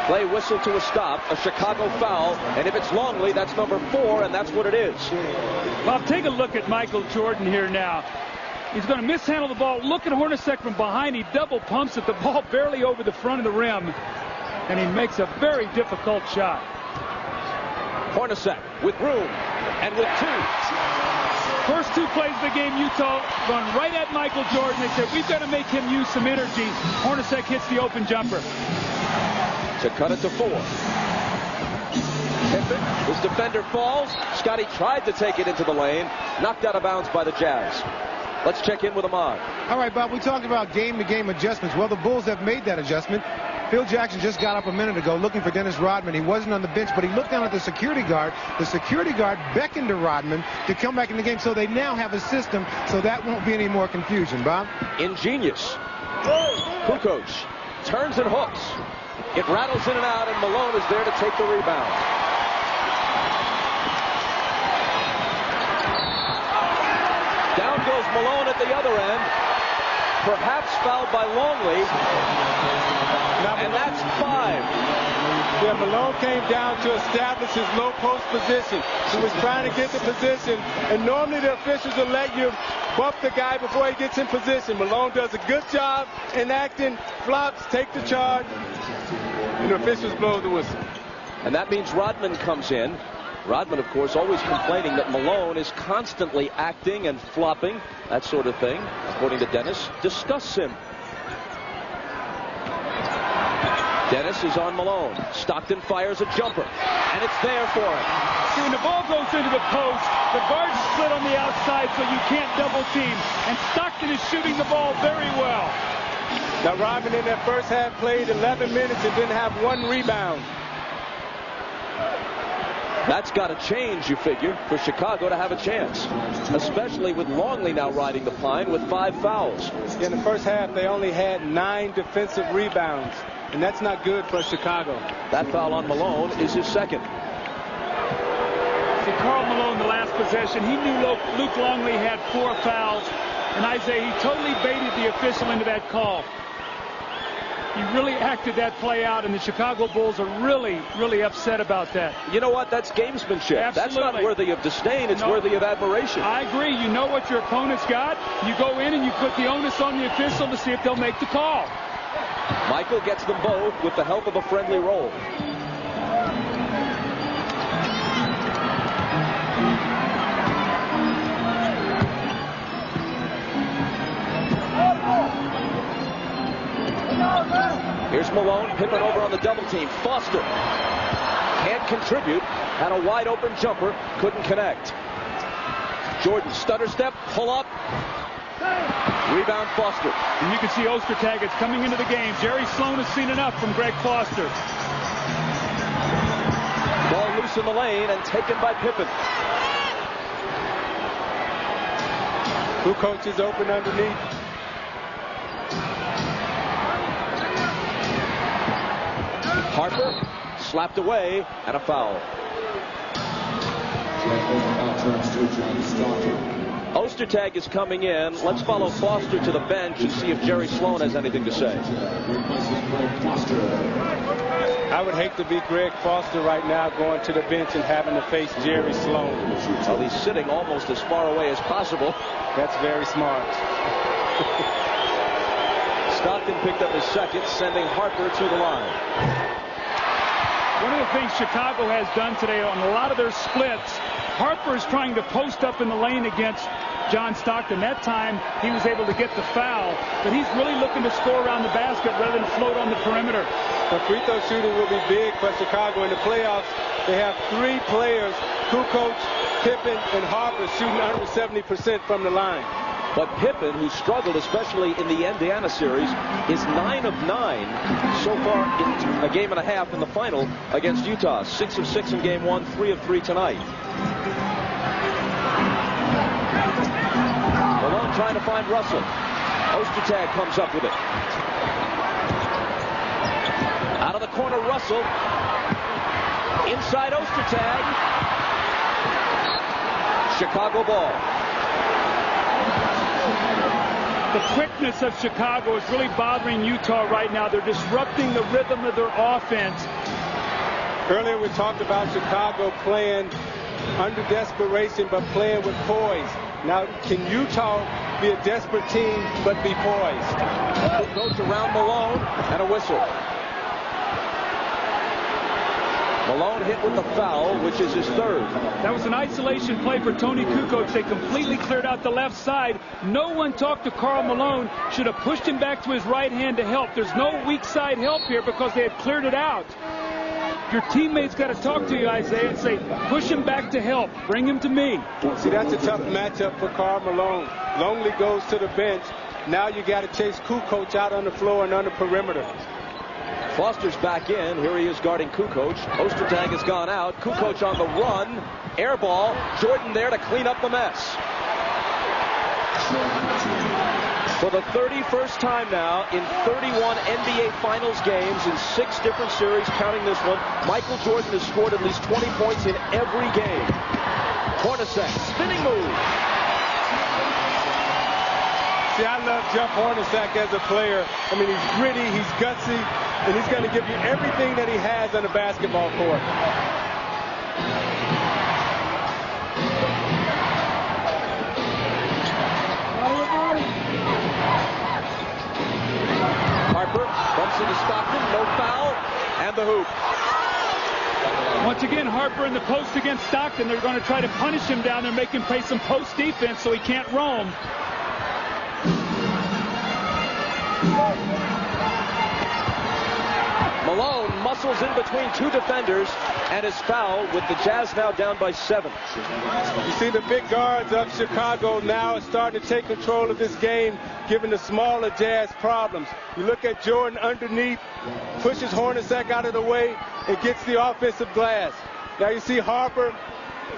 Speaker 2: Play whistle to a stop, a Chicago foul, and if it's Longley, that's number 4, and that's what it is.
Speaker 3: Well, take a look at Michael Jordan here now. He's going to mishandle the ball. Look at Hornacek from behind. He double pumps it, the ball barely over the front of the rim, and he makes a very difficult shot.
Speaker 2: Hornacek with room and with 2.
Speaker 3: First 2 plays of the game, Utah run right at Michael Jordan. They said, we've got to make him use some energy. Hornacek hits the open jumper.
Speaker 2: To cut it to 4. Pippen, his defender falls. Scottie tried to take it into the lane. Knocked out of bounds by the Jazz. Let's check in with Ahmad.
Speaker 5: All right, Bob, we talked about game-to-game adjustments. Well, the Bulls have made that adjustment. Phil Jackson just got up a minute ago looking for Dennis Rodman. He wasn't on the bench, but he looked down at the security guard. The security guard beckoned to Rodman to come back in the game, so they now have a system, so that won't be any more confusion. Bob?
Speaker 2: Ingenious. Kukoc turns and hooks. It rattles in and out, and Malone is there to take the rebound. Down goes Malone at the other end. Perhaps fouled by Longley. And that's 5.
Speaker 4: Yeah, Malone came down to establish his low post position. He was trying to get the position, and normally the officials will let you bump the guy before he gets in position. Malone does a good job in acting, flops, take the charge, and the officials blow the whistle.
Speaker 2: And that means Rodman comes in. Rodman, of course, always complaining that Malone is constantly acting and flopping, that sort of thing, according to Dennis. Discuss him. Dennis is on Malone. Stockton fires a jumper, and it's there for him.
Speaker 3: See, when the ball goes into the post, the guard's split on the outside, so you can't double team. And Stockton is shooting the ball very well.
Speaker 4: Now, Rodman in that first half played 11 minutes and didn't have 1 rebound.
Speaker 2: That's got to change, you figure, for Chicago to have a chance, especially with Longley now riding the pine with 5 fouls.
Speaker 4: In the first half, they only had 9 defensive rebounds, and that's not good for Chicago.
Speaker 2: That foul on Malone is his second.
Speaker 3: See, Karl Malone, the last possession, he knew Luke Longley had 4 fouls, and Isaiah, he totally baited the official into that call. He really acted that play out, and the Chicago Bulls are really, really upset about that.
Speaker 2: You know what? That's gamesmanship.
Speaker 3: Absolutely.
Speaker 2: That's not worthy of disdain. It's worthy of admiration.
Speaker 3: I agree. You know what your opponent's got. You go in and you put the onus on the official to see if they'll make the call.
Speaker 2: Michael gets them both with the help of a friendly roll. Here's Malone, Pippen over on the double team. Foster can't contribute, and a wide open jumper couldn't connect. Jordan, stutter step, pull up, rebound Foster.
Speaker 3: And you can see Ostertag is coming into the game. Jerry Sloan has seen enough from Greg Foster.
Speaker 2: Ball loose in the lane and taken by Pippen.
Speaker 4: Who coaches open underneath?
Speaker 2: Harper slapped away, and a foul. Ostertag is coming in. Let's follow Foster to the bench and see if Jerry Sloan has anything to say.
Speaker 4: I would hate to be Greg Foster right now going to the bench and having to face Jerry Sloan.
Speaker 2: Well, he's sitting almost as far away as possible.
Speaker 4: That's very smart.
Speaker 2: Stockton picked up his second, sending Harper to the line.
Speaker 3: One of the things Chicago has done today on a lot of their splits, Harper is trying to post up in the lane against John Stockton. That time he was able to get the foul, but he's really looking to score around the basket rather than float on the perimeter.
Speaker 4: The free throw shooting will be big for Chicago in the playoffs. They have 3 players, Kukoc, Pippen, and Harper, shooting under 70% from the line.
Speaker 2: But Pippen, who struggled especially in the Indiana series, is 9 of 9 so far in a game and a half in the final against Utah. 6 of 6 in game 1, 3 of 3 tonight. Malone trying to find Russell. Ostertag comes up with it. Out of the corner, Russell. Inside Ostertag. Chicago ball.
Speaker 3: The quickness of Chicago is really bothering Utah right now. They're disrupting the rhythm of their offense.
Speaker 4: Earlier we talked about Chicago playing under desperation but playing with poise. Now, can Utah be a desperate team but be poised?
Speaker 2: Goes around Malone and a whistle. Malone hit with the foul, which is his third.
Speaker 3: That was an isolation play for Tony Kukoc. They completely cleared out the left side. No one talked to Karl Malone. Should have pushed him back to his right hand to help. There's no weak side help here because they had cleared it out. Your teammates got to talk to you, Isaiah, and say, push him back to help. Bring him to me.
Speaker 4: See, that's a tough matchup for Karl Malone. Longley goes to the bench. Now you got to chase Kukoc out on the floor and on the perimeter.
Speaker 2: Foster's back in. Here he is guarding Kukoc. Ostertag has gone out. Kukoc on the run. Air ball. Jordan there to clean up the mess. For the 31st time now in 31 NBA Finals games in 6 different series, counting this one, Michael Jordan has scored at least 20 points in every game. Hornacek, spinning move.
Speaker 4: See, I love Jeff Hornacek as a player. I mean, he's gritty, he's gutsy, and he's going to give you everything that he has on the basketball court.
Speaker 2: Harper bumps into Stockton, no foul, and the hoop.
Speaker 3: Once again, Harper in the post against Stockton. They're going to try to punish him down there, make him play some post defense so he can't roam.
Speaker 2: Malone muscles in between 2 defenders and is fouled with the Jazz now down by 7.
Speaker 4: You see the big guards of Chicago now are starting to take control of this game, giving the smaller Jazz problems. You look at Jordan underneath, pushes Hornacek out of the way, and gets the offensive glass. Now you see Harper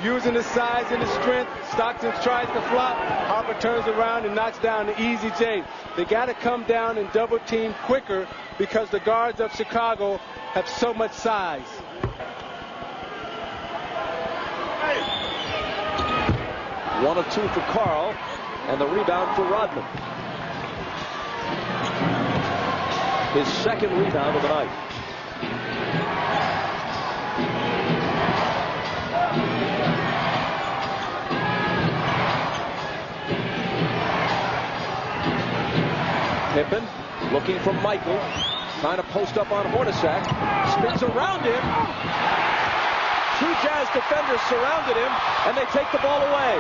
Speaker 4: using his size and his strength. Stockton tries to flop. Harper turns around and knocks down the easy J. They got to come down and double team quicker because the guards of Chicago have so much size.
Speaker 2: 1 of 2 for Carl, and the rebound for Rodman. His second rebound of the night. Pippen looking for Michael, trying to post up on Hornacek, spins around him. 2 Jazz defenders surrounded him, and they take the ball away.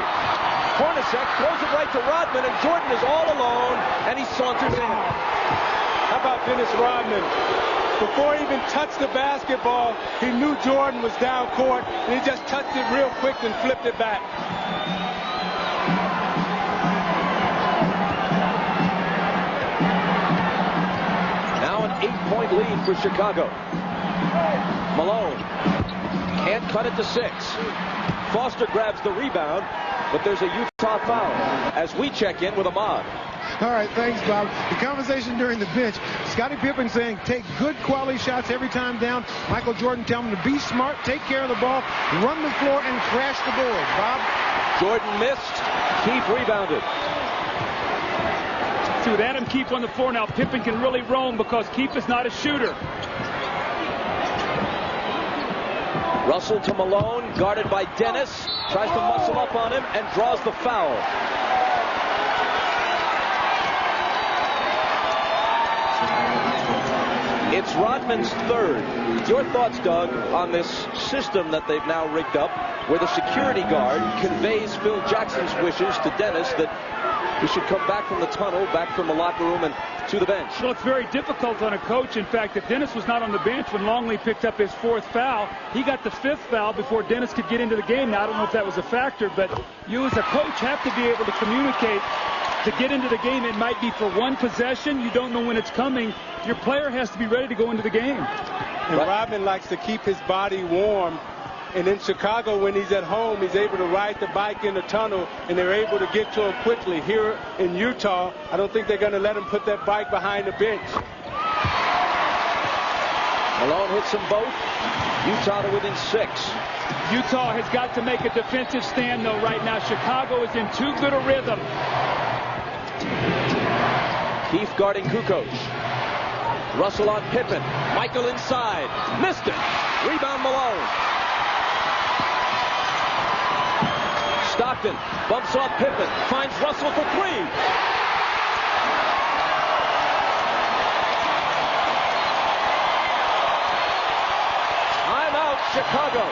Speaker 2: Hornacek throws it right to Rodman, and Jordan is all alone, and he saunters in.
Speaker 4: How about Dennis Rodman? Before he even touched the basketball, he knew Jordan was down court, and he just touched it real quick and flipped it back.
Speaker 2: Now an 8-point lead for Chicago. Malone can't cut it to 6. Foster grabs the rebound, but there's a Utah foul as we check in with Ahmad.
Speaker 5: All right, thanks, Bob. The conversation during the bench, Scottie Pippen saying take good quality shots every time down. Michael Jordan telling him to be smart, take care of the ball, run the floor, and crash the board. Bob?
Speaker 2: Jordan missed. Keith rebounded.
Speaker 3: See, with Adam Keefe on the floor now, Pippen can really roam because Keefe is not a shooter.
Speaker 2: Russell to Malone, guarded by Dennis. Tries to muscle up on him and draws the foul. It's Rodman's third. Your thoughts, Doug, on this system that they've now rigged up, where the security guard conveys Phil Jackson's wishes to Dennis that he should come back from the tunnel, back from the locker room, and to the bench.
Speaker 3: Well, it's very difficult on a coach. In fact, if Dennis was not on the bench when Longley picked up his 4th foul, he got the 5th foul before Dennis could get into the game. Now, I don't know if that was a factor, but you as a coach have to be able to communicate. To get into the game, it might be for one possession. You don't know when it's coming. Your player has to be ready to go into the game.
Speaker 4: And Rodman likes to keep his body warm. And in Chicago, when he's at home, he's able to ride the bike in the tunnel, and they're able to get to him quickly. Here in Utah, I don't think they're going to let him put that bike behind the bench.
Speaker 2: Malone hits them both. Utah to within 6.
Speaker 3: Utah has got to make a defensive stand, though, right now. Chicago is in too good a rhythm.
Speaker 2: Keith guarding Kukoc. Russell on Pippen. Michael inside. Missed it. Rebound Malone. Stockton bumps off Pippen. Finds Russell for 3. Timeout, Chicago.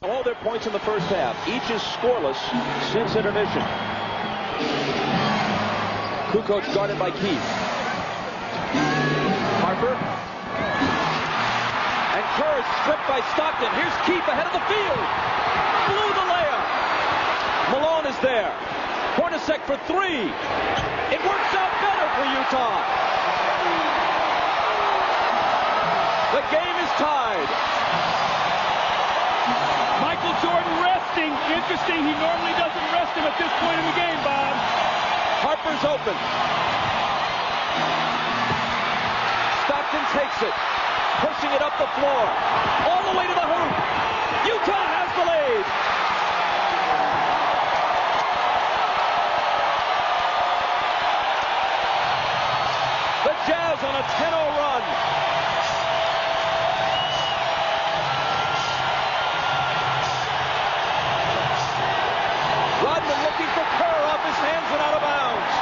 Speaker 2: All their points in the first half. Each is scoreless since intermission. Kukoc guarded by Keith. Harper. And Kerr is stripped by Stockton. Here's Keith ahead of the field. Blew the layup. Malone is there. Hornacek for 3. It works out better for Utah. The game is tied.
Speaker 3: Michael Jordan resting. Interesting, he normally doesn't rest him at this point in the game, Bob.
Speaker 2: Harper's open. Stockton takes it. Pushing it up the floor. All the way to the hoop. Utah has the lead. The Jazz on a 10-0 run. Rodman looking for Kerr off his hands and out of bounds.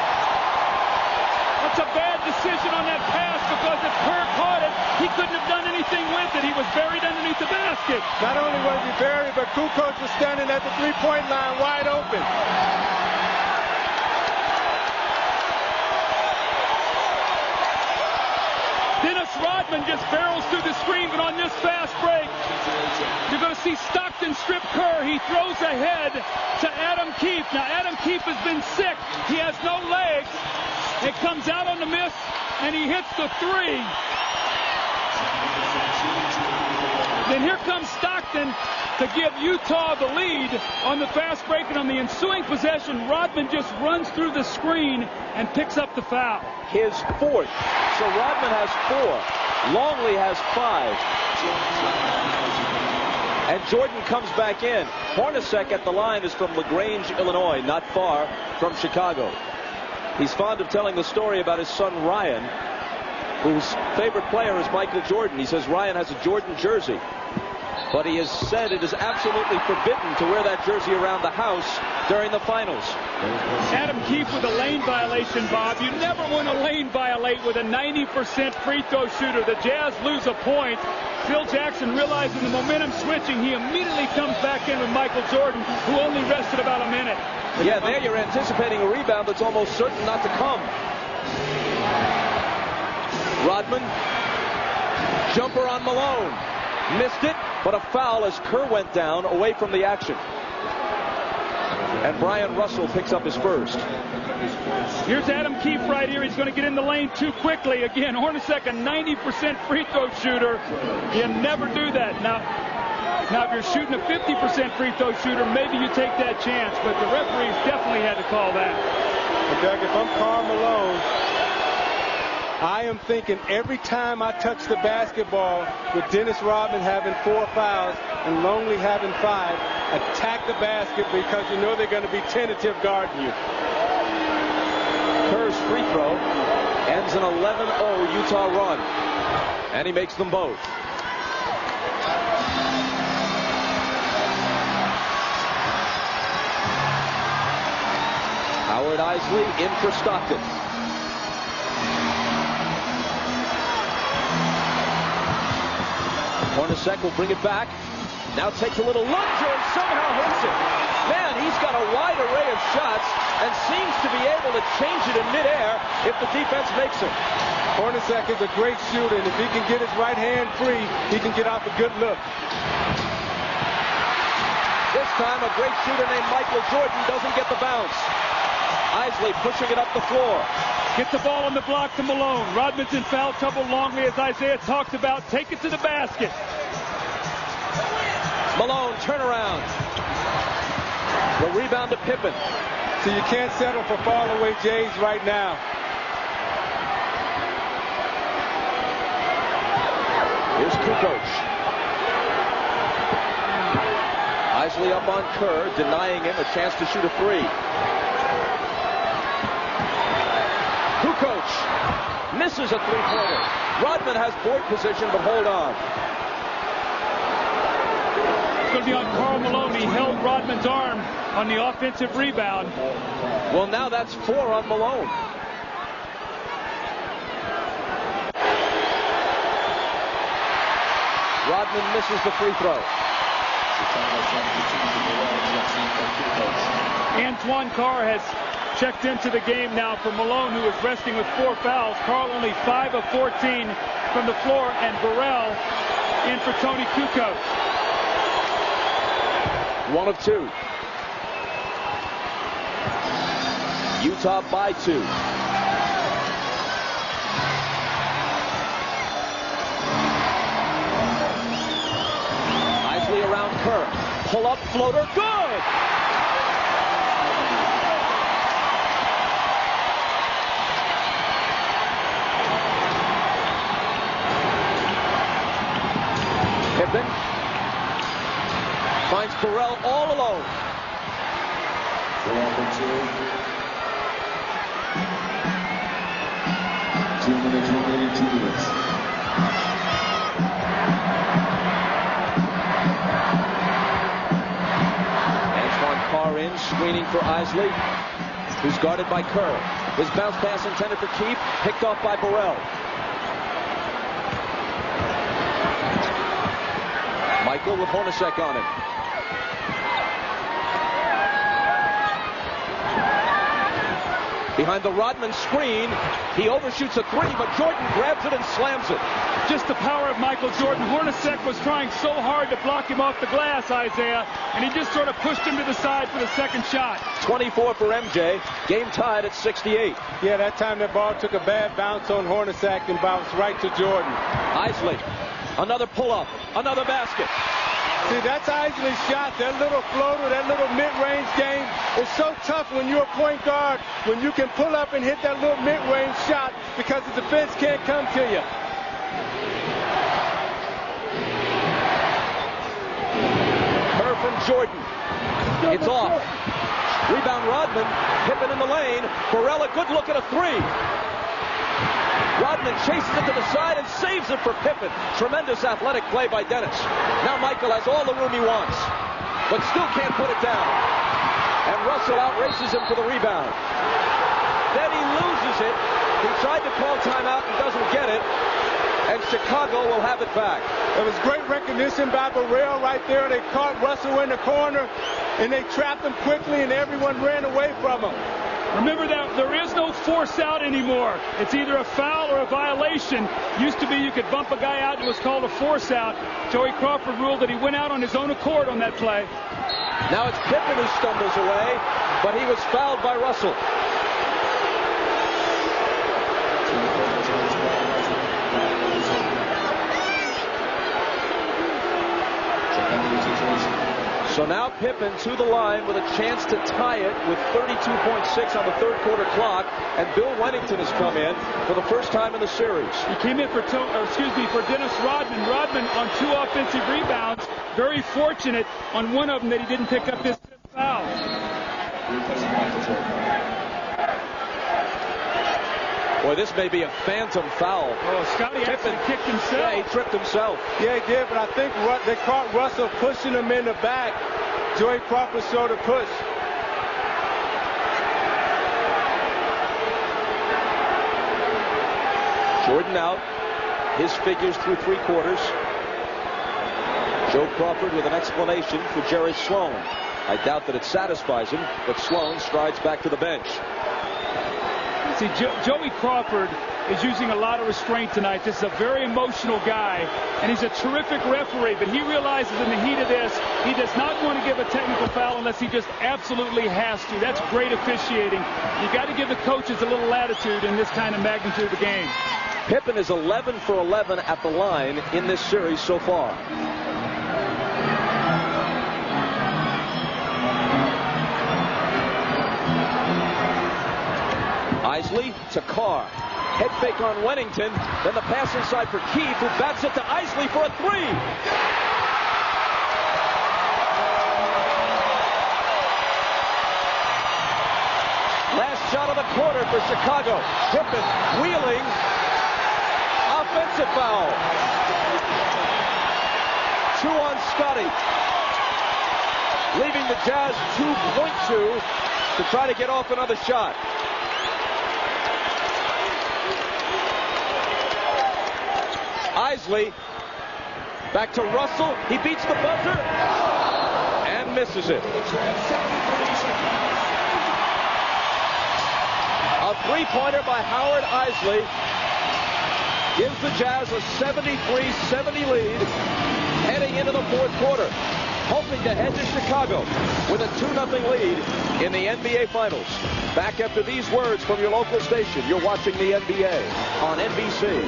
Speaker 3: That's a bad decision on that pass because if Kerr caught it, he couldn't have done anything with it. He was buried underneath the basket.
Speaker 4: Not only was he buried, but Kukoc was standing at the 3-point line wide open.
Speaker 3: Dennis Dennis Rodman just barrels through the screen, but on this fast break, you're going to see Stockton strip Kerr. He throws ahead to Adam Keefe. Now, Adam Keefe has been sick. He has no legs. It comes out on the miss, and he hits the three. Then here comes Stockton to give Utah the lead on the fast break, and on the ensuing possession, Rodman just runs through the screen and picks up the foul.
Speaker 2: His fourth. So Rodman has 4. Longley has 5. And Jordan comes back in. Hornacek at the line is from LaGrange, Illinois, not far from Chicago. He's fond of telling the story about his son Ryan, whose favorite player is Michael Jordan. He says Ryan has a Jordan jersey, but he has said it is absolutely forbidden to wear that jersey around the house during the finals.
Speaker 3: Adam Keefe with a lane violation, Bob. You never want to lane violate with a 90% free throw shooter. The Jazz lose a point. Phil Jackson, realizing the momentum switching, he immediately comes back in with Michael Jordan, who only rested about a minute.
Speaker 2: Yeah, there you're anticipating a rebound that's almost certain not to come. Rodman, jumper on Malone. Missed it, but a foul as Kerr went down away from the action. And Brian Russell picks up his first.
Speaker 3: Here's Adam Keefe right here. He's going to get in the lane too quickly. Again, Hornacek, a 90% free throw shooter. You never do that. Now, if you're shooting a 50% free throw shooter, maybe you take that chance, but the referees definitely had to call that.
Speaker 4: And Doug, if I'm Karl Malone, I am thinking every time I touch the basketball with Dennis Rodman having 4 fouls and Longley having 5, attack the basket because you know they're going to be tentative guarding you.
Speaker 2: Kerr's free throw ends an 11-0 Utah run, and he makes them both. Howard Isley in for Stockton. Hornacek will bring it back. Now takes a little lunge and somehow hits it. Man, he's got a wide array of shots and seems to be able to change it in midair if the defense makes him.
Speaker 4: Hornacek is a great shooter, and if he can get his right hand free, he can get off a good look.
Speaker 2: This time, a great shooter named Michael Jordan doesn't get the bounce. Isley pushing it up the floor.
Speaker 3: Gets the ball on the block to Malone. Rodman's in foul trouble. Longley, as Isaiah talked about, take it to the basket.
Speaker 2: Malone, turnaround. The rebound to Pippen.
Speaker 4: So you can't settle for fall-away Jays right now.
Speaker 2: Here's Kukoc. Isley up on Kerr, denying him a chance to shoot a 3. Kukoc misses a 3-pointer. Rodman has board position, but hold on.
Speaker 3: It's going to be on Karl Malone. He held Rodman's arm on the offensive rebound.
Speaker 2: Well, now that's 4 on Malone. Rodman misses the free throw.
Speaker 3: Antoine Carr has checked into the game now for Malone, who is resting with 4 fouls. Karl only 5 of 14 from the floor, and Burrell in for Tony Kukoc.
Speaker 2: 1 of 2. Utah by 2. Isley around Kerr. Pull up floater. Good! Pippen finds Burrell all alone.
Speaker 7: 2 minutes remaining, 2 minutes.
Speaker 2: Antoine Carr in, screening for Isley, who's guarded by Kerr. His bounce pass intended for Keefe, picked off by Burrell. Michael with Hornacek on him. Behind the Rodman screen, he overshoots a three, but Jordan grabs it and slams it.
Speaker 3: Just the power of Michael Jordan. Hornacek was trying so hard to block him off the glass, Isaiah, and he just sort of pushed him to the side for the second shot.
Speaker 2: 24 for MJ. Game tied at 68.
Speaker 4: Yeah, that time that ball took a bad bounce on Hornacek and bounced right to Jordan.
Speaker 2: Isley, another pull-up, another basket.
Speaker 4: See, that's Isley's shot, that little floater, that little mid-range game. It's so tough when you're a point guard, when you can pull up and hit that little mid-range shot because the defense can't come to you.
Speaker 2: Curve from Jordan. It's off. Rebound Rodman. Pippen in the lane. Barella, good look at a three. Rodman chases it to the side and saves it for Pippen. Tremendous athletic play by Dennis. Now Michael has all the room he wants, but still can't put it down. And Russell outraces him for the rebound. Then he loses it. He tried to call timeout and doesn't get it. And Chicago will have it back.
Speaker 4: It was great recognition by Burrell right there. They caught Russell in the corner, and they trapped him quickly, and everyone ran away from him.
Speaker 3: Remember that there is no force out anymore. It's either a foul or a violation. Used to be you could bump a guy out and it was called a force out. Joey Crawford ruled that he went out on his own accord on that play.
Speaker 2: Now it's Pippen who stumbles away, but he was fouled by Russell. So now Pippen to the line with a chance to tie it with 32.6 on the third quarter clock, and Bill Wennington has come in for the first time in the series.
Speaker 3: He came in for Dennis Rodman. Rodman on 2 offensive rebounds. Very fortunate on one of them that he didn't pick up his fifth foul.
Speaker 2: Boy, this may be a phantom foul.
Speaker 3: Oh, Scottie actually kicked himself.
Speaker 2: Yeah, he tripped himself.
Speaker 4: Yeah, he did, but I think they caught Russell pushing him in the back. Joey Crawford showed a push.
Speaker 2: Jordan out. His figures through 3 quarters. Joe Crawford with an explanation for Jerry Sloan. I doubt that it satisfies him, but Sloan strides back to the bench.
Speaker 3: See, Joey Crawford is using a lot of restraint tonight. This is a very emotional guy, and he's a terrific referee, but he realizes in the heat of this, he does not want to give a technical foul unless he just absolutely has to. That's great officiating. You got to give the coaches a little latitude in this kind of magnitude of the game.
Speaker 2: Pippen is 11 for 11 at the line in this series so far. Isley to Carr. Head fake on Wennington. Then the pass inside for Keith, who bats it to Isley for a three. Last shot of the quarter for Chicago. Pippen wheeling. Offensive foul. 2 on Scottie. Leaving the Jazz 2.2 to try to get off another shot. Isley back to Russell. He beats the buzzer and misses it. A three-pointer by Howard Isley gives the Jazz a 73-70 lead heading into the fourth quarter, hoping to head to Chicago with a 2-0 lead in the NBA Finals. Back after these words from your local station. You're watching the NBA on NBC.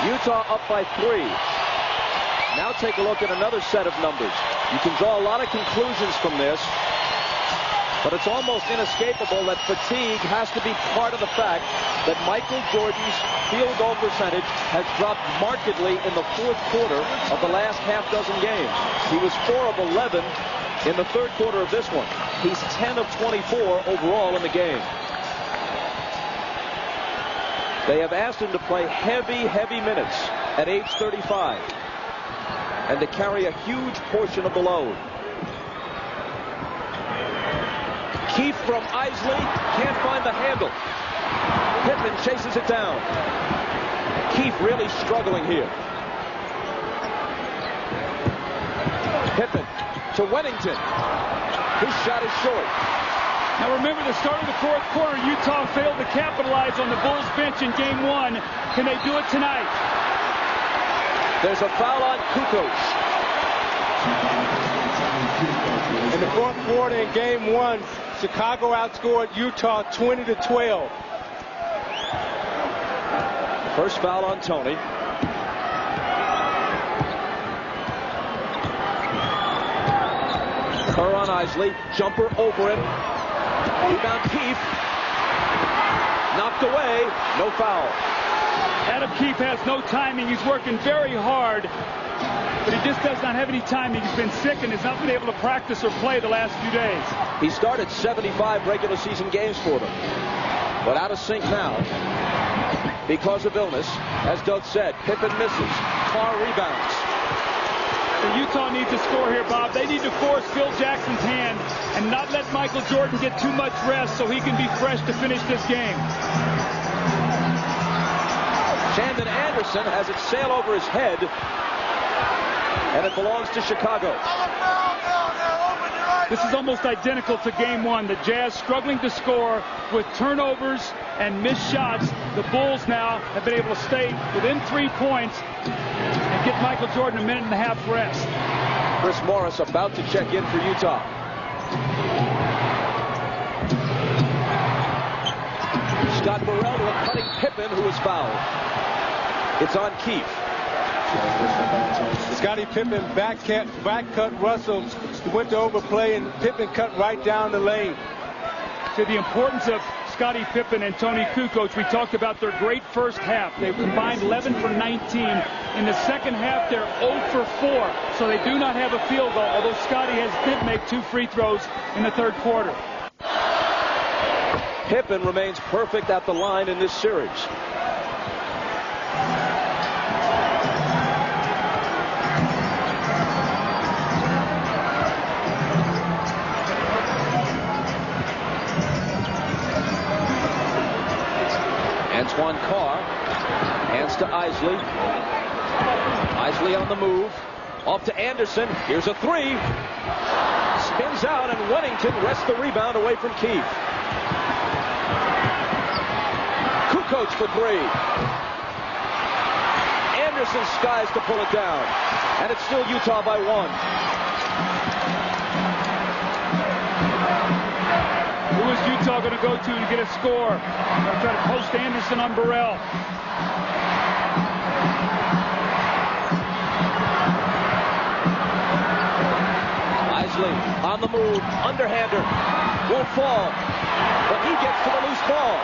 Speaker 2: Utah up by 3. Now take a look at another set of numbers. You can draw a lot of conclusions from this, but it's almost inescapable that fatigue has to be part of the fact that Michael Jordan's field goal percentage has dropped markedly in the fourth quarter of the last half dozen games. He was 4 of 11 in the third quarter of this one. He's 10 of 24 overall in the game. They have asked him to play heavy minutes at age 35 and to carry a huge portion of the load. Keith from Isley can't find the handle. Pippen chases it down. Keith really struggling here. Pippen to Wennington. His shot is short.
Speaker 3: Now remember, the start of the fourth quarter, Utah failed to capitalize on the Bulls bench in game one. Can they do it tonight?
Speaker 2: There's a foul on Kukoc.
Speaker 4: In the fourth quarter in game one, Chicago outscored Utah 20-12.
Speaker 2: First foul on Tony. Kerr on Isley. Jumper over him. Rebound Keefe. Knocked away. No foul.
Speaker 3: Adam Keefe has no timing. He's working very hard, but he just does not have any timing. He's been sick and has not been able to practice or play the last few days.
Speaker 2: He started 75 regular season games for them, but out of sync now because of illness. As Doug said, Pippen misses. Carr rebounds.
Speaker 3: So Utah needs to score here, Bob. They need to force Phil Jackson's hand and not let Michael Jordan get too much rest so he can be fresh to finish this game.
Speaker 2: Shandon Anderson has it sail over his head, and it belongs to Chicago.
Speaker 3: This is almost identical to game one. The Jazz struggling to score with turnovers and missed shots. The Bulls now have been able to stay within 3 points and get Michael Jordan a minute and a half rest.
Speaker 2: Chris Morris about to check in for Utah. Scott Burrell to a cutting Pippen, who was fouled. It's on Keefe.
Speaker 4: Scottie Pippen back cut Russell. He went to overplay, and Pippen cut right down the lane.
Speaker 3: To the importance of Scottie Pippen and Tony Kukoc, we talked about their great first half. They combined 11 for 19. In the second half, they're 0 for 4, so they do not have a field goal, although Scottie did make 2 free throws in the third quarter.
Speaker 2: Pippen remains perfect at the line in this series. Antoine Carr hands to Isley. Isley on the move. Off to Anderson. Here's a 3. Spins out, and Weddington wrests the rebound away from Keefe. Kukoc for 3. Anderson skies to pull it down. And it's still Utah by 1.
Speaker 3: Who is Utah going to go to get a score? Going to try to post Anderson on Burrell.
Speaker 2: Isley on the move. Underhander. Won't fall. But he gets to the loose ball.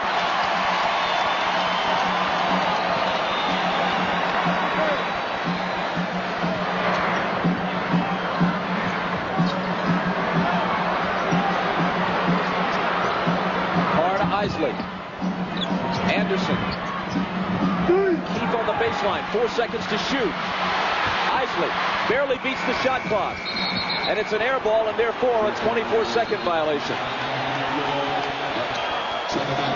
Speaker 2: Isley. Anderson. Keefe on the baseline. 4 seconds to shoot. Isley barely beats the shot clock. And it's an air ball, and therefore a 24-second violation.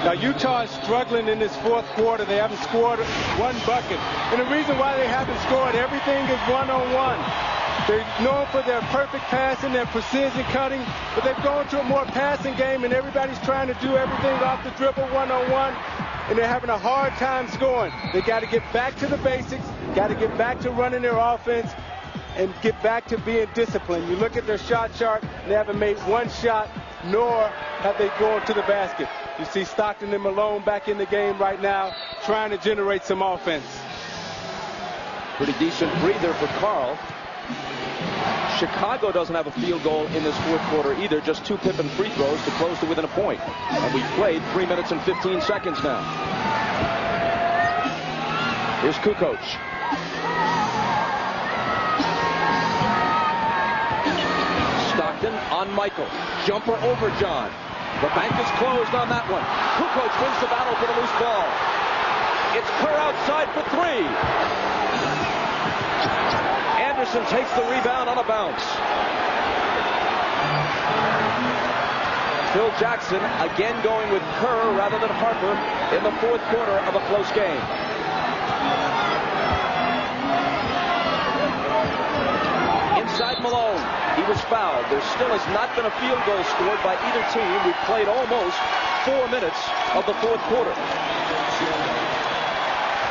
Speaker 4: Now Utah is struggling in this fourth quarter. They haven't scored 1 bucket. And the reason why they haven't scored, everything is one-on-one. They're known for their perfect passing, their precision cutting, but they've gone to a more passing game, and everybody's trying to do everything off the dribble one-on-one, and they're having a hard time scoring. They got to get back to the basics, got to get back to running their offense, and get back to being disciplined. You look at their shot chart, they haven't made 1 shot, nor have they gone to the basket. You see Stockton and Malone back in the game right now, trying to generate some offense.
Speaker 2: Pretty decent breather for Carl. Chicago doesn't have a field goal in this fourth quarter either, just 2 Pippen free throws to close to within a point. And we've played 3 minutes and 15 seconds now. Here's Kukoc. Stockton on Michael. Jumper over John. The bank is closed on that one. Kukoc wins the battle for the loose ball. It's Kerr outside for 3. Anderson takes the rebound on a bounce. Phil Jackson again going with Kerr rather than Harper in the fourth quarter of a close game. Inside Malone. He He was fouled. There still has not been a field goal scored by either team. We've played almost 4 minutes of the fourth quarter.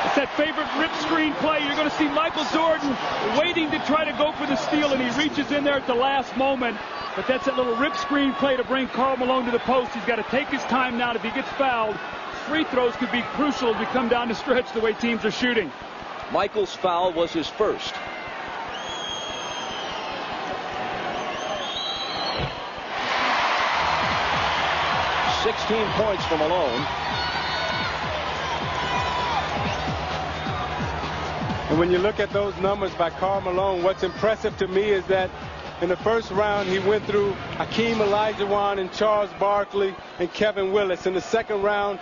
Speaker 3: It's that favorite rip screen play. You're going to see Michael Jordan waiting to try to go for the steal, and he reaches in there at the last moment. But that's that little rip screen play to bring Karl Malone to the post. He's got to take his time now. If he gets fouled, free throws could be crucial as we come down the stretch the way teams are shooting.
Speaker 2: Michael's foul was his first. $16 points for Malone.
Speaker 4: And when you look at those numbers by Karl Malone, what's impressive to me is that in the first round, he went through Hakeem Olajuwon and Charles Barkley and Kevin Willis. In the second round,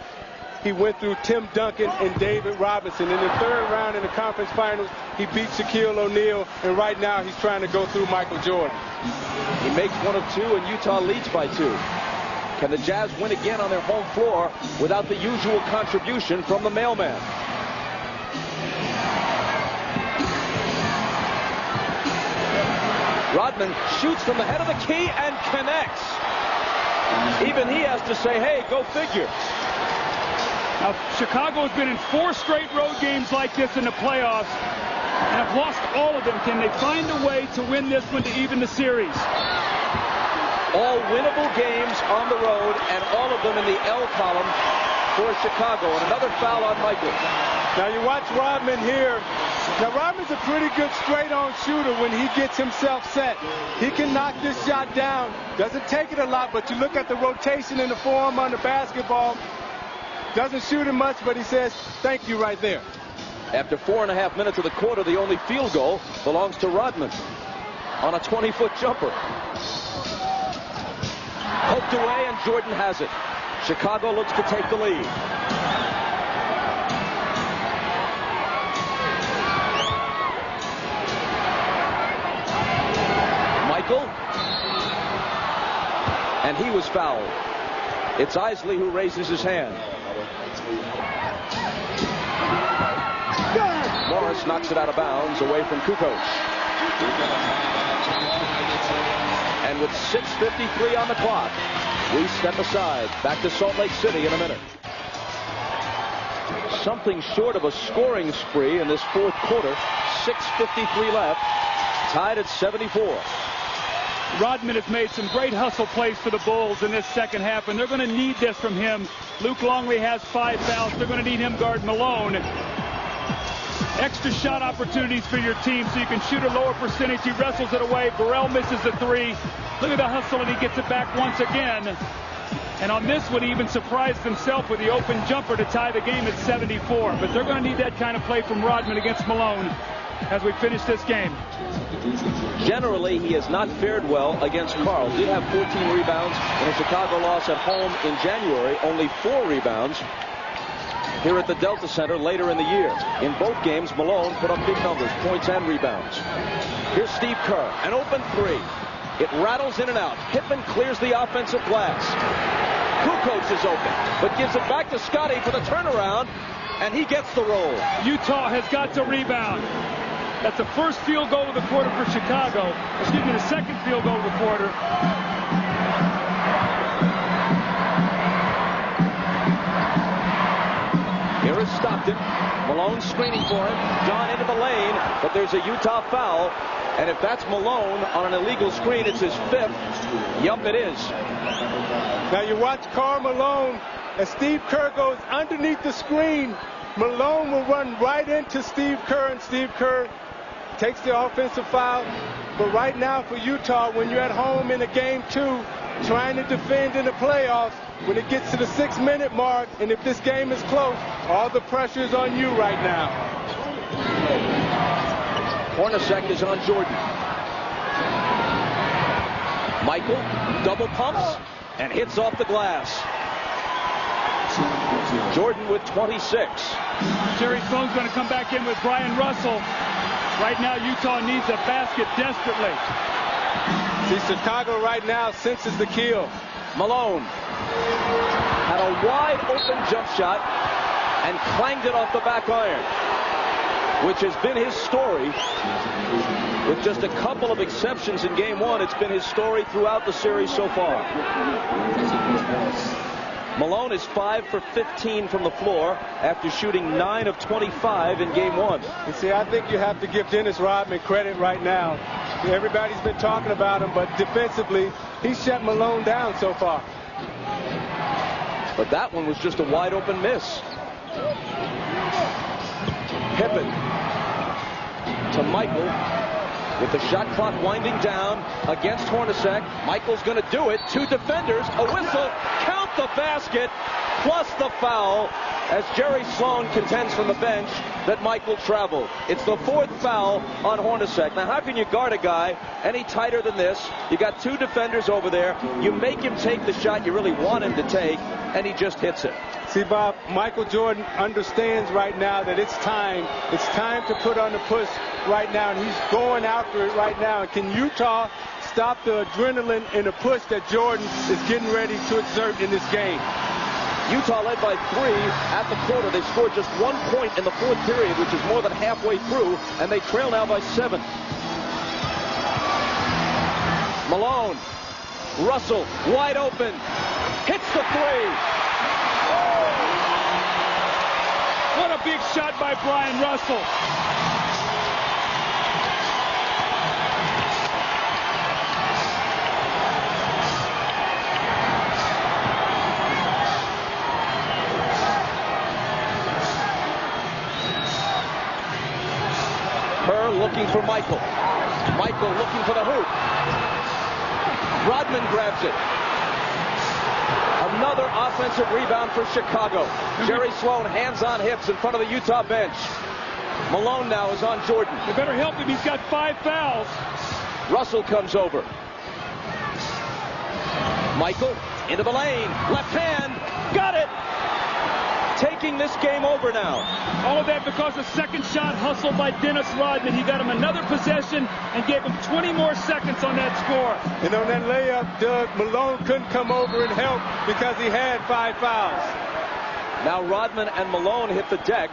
Speaker 4: he went through Tim Duncan and David Robinson. In the third round in the conference finals, he beat Shaquille O'Neal. And right now, he's trying to go through Michael Jordan.
Speaker 2: He makes one of two, and Utah leads by 2. Can the Jazz win again on their home floor without the usual contribution from the mailman? Rodman shoots from the head of the key and connects. Even he has to say, hey, go figure.
Speaker 3: Now, Chicago has been in 4 straight road games like this in the playoffs and have lost all of them. Can they find a way to win this one to even the series?
Speaker 2: All winnable games on the road, and all of them in the L column for Chicago. And another foul on Michael.
Speaker 4: Now you watch Rodman here. Now Rodman's a pretty good straight-on shooter when he gets himself set. He can knock this shot down. Doesn't take it a lot, but you look at the rotation in the forearm on the basketball. Doesn't shoot it much, but he says, thank you right there.
Speaker 2: After 4.5 minutes of the quarter, the only field goal belongs to Rodman on a 20-foot jumper. Poked away, and Jordan has it. Chicago looks to take the lead. Michael. And he was fouled. It's Isley who raises his hand. Morris knocks it out of bounds away from Kukoc. And with 6:53 on the clock, we step aside. Back to Salt Lake City in a minute. Something short of a scoring spree in this fourth quarter. 6:53 left. Tied at 74.
Speaker 3: Rodman has made some great hustle plays for the Bulls in this second half, and they're going to need this from him. Luke Longley has 5 fouls. They're going to need him guard Malone. Extra shot opportunities for your team so you can shoot a lower percentage. He wrestles it away. Burrell misses the 3. Look at the hustle, and he gets it back once again. And on this one, he even surprised himself with the open jumper to tie the game at 74. But they're going to need that kind of play from Rodman against Malone as we finish this game.
Speaker 2: Generally, he has not fared well against Karl. Did have 14 rebounds in a Chicago loss at home in January. Only 4 rebounds here at the Delta Center later in the year. In both games, Malone put up big numbers, points and rebounds. Here's Steve Kerr, an open 3. It rattles in and out. Pippen clears the offensive glass. Kukoc is open, but gives it back to Scottie for the turnaround, and he gets the roll.
Speaker 3: Utah has got to rebound. That's the first field goal of the quarter for Chicago. Excuse me, the second field goal of the quarter.
Speaker 2: Here is Stockton. Malone screening for him. John into the lane, but there's a Utah foul. And if that's Malone on an illegal screen, it's his 5th. Yup, it is.
Speaker 4: Now you watch Karl Malone as Steve Kerr goes underneath the screen. Malone will run right into Steve Kerr, and Steve Kerr takes the offensive foul. But right now for Utah, when you're at home in a game 2, trying to defend in the playoffs, when it gets to the 6-minute mark, and if this game is close, all the pressure is on you right now.
Speaker 2: Hornacek is on Jordan. Michael double pumps and hits off the glass. Jordan with 26.
Speaker 3: Jerry Sloan's going to come back in with Brian Russell. Right now, Utah needs a basket desperately.
Speaker 4: See, Chicago right now senses the kill.
Speaker 2: Malone had a wide open jump shot and clanged it off the back iron, which has been his story With just a couple of exceptions in game one, it's been his story throughout the series so far. Malone is 5 for 15 from the floor after shooting 9 of 25 in game one.
Speaker 4: You see, I think you have to give Dennis Rodman credit right now. Everybody's been talking about him, but defensively, he's shut Malone down so far.
Speaker 2: But that one was just a wide open miss. Pippen to Michael with the shot clock winding down against Hornacek. Michael's going to do it. 2 defenders, a whistle, count the basket, plus the foul, as Jerry Sloan contends from the bench that Michael traveled. It's the 4th foul on Hornacek. Now, how can you guard a guy any tighter than this? You got 2 defenders over there. You make him take the shot you really want him to take, and he just hits it.
Speaker 4: See, Bob, Michael Jordan understands right now that it's time. It's time to put on the push right now, and he's going after it right now. And can Utah stop the adrenaline and the push that Jordan is getting ready to exert in this game?
Speaker 2: Utah led by 3 at the quarter. They scored just 1 point in the 4th period, which is more than halfway through, and they trail now by 7. Malone, Russell, wide open, hits the 3.
Speaker 3: What a big shot by Brian Russell.
Speaker 2: Kerr looking for Michael. Michael looking for the hoop. Rodman grabs it. Another offensive rebound for Chicago. Jerry Sloan hands on hips in front of the Utah bench. Malone now is on Jordan.
Speaker 3: They better help him. He's got 5 fouls.
Speaker 2: Russell comes over. Michael into the lane. Left hand. Got it. Taking this game over now.
Speaker 3: All of that because the second shot hustled by Dennis Rodman. He got him another possession and gave him 20 more seconds on that score.
Speaker 4: And on that layup, Doug, Malone couldn't come over and help because he had 5 fouls.
Speaker 2: Now Rodman and Malone hit the deck.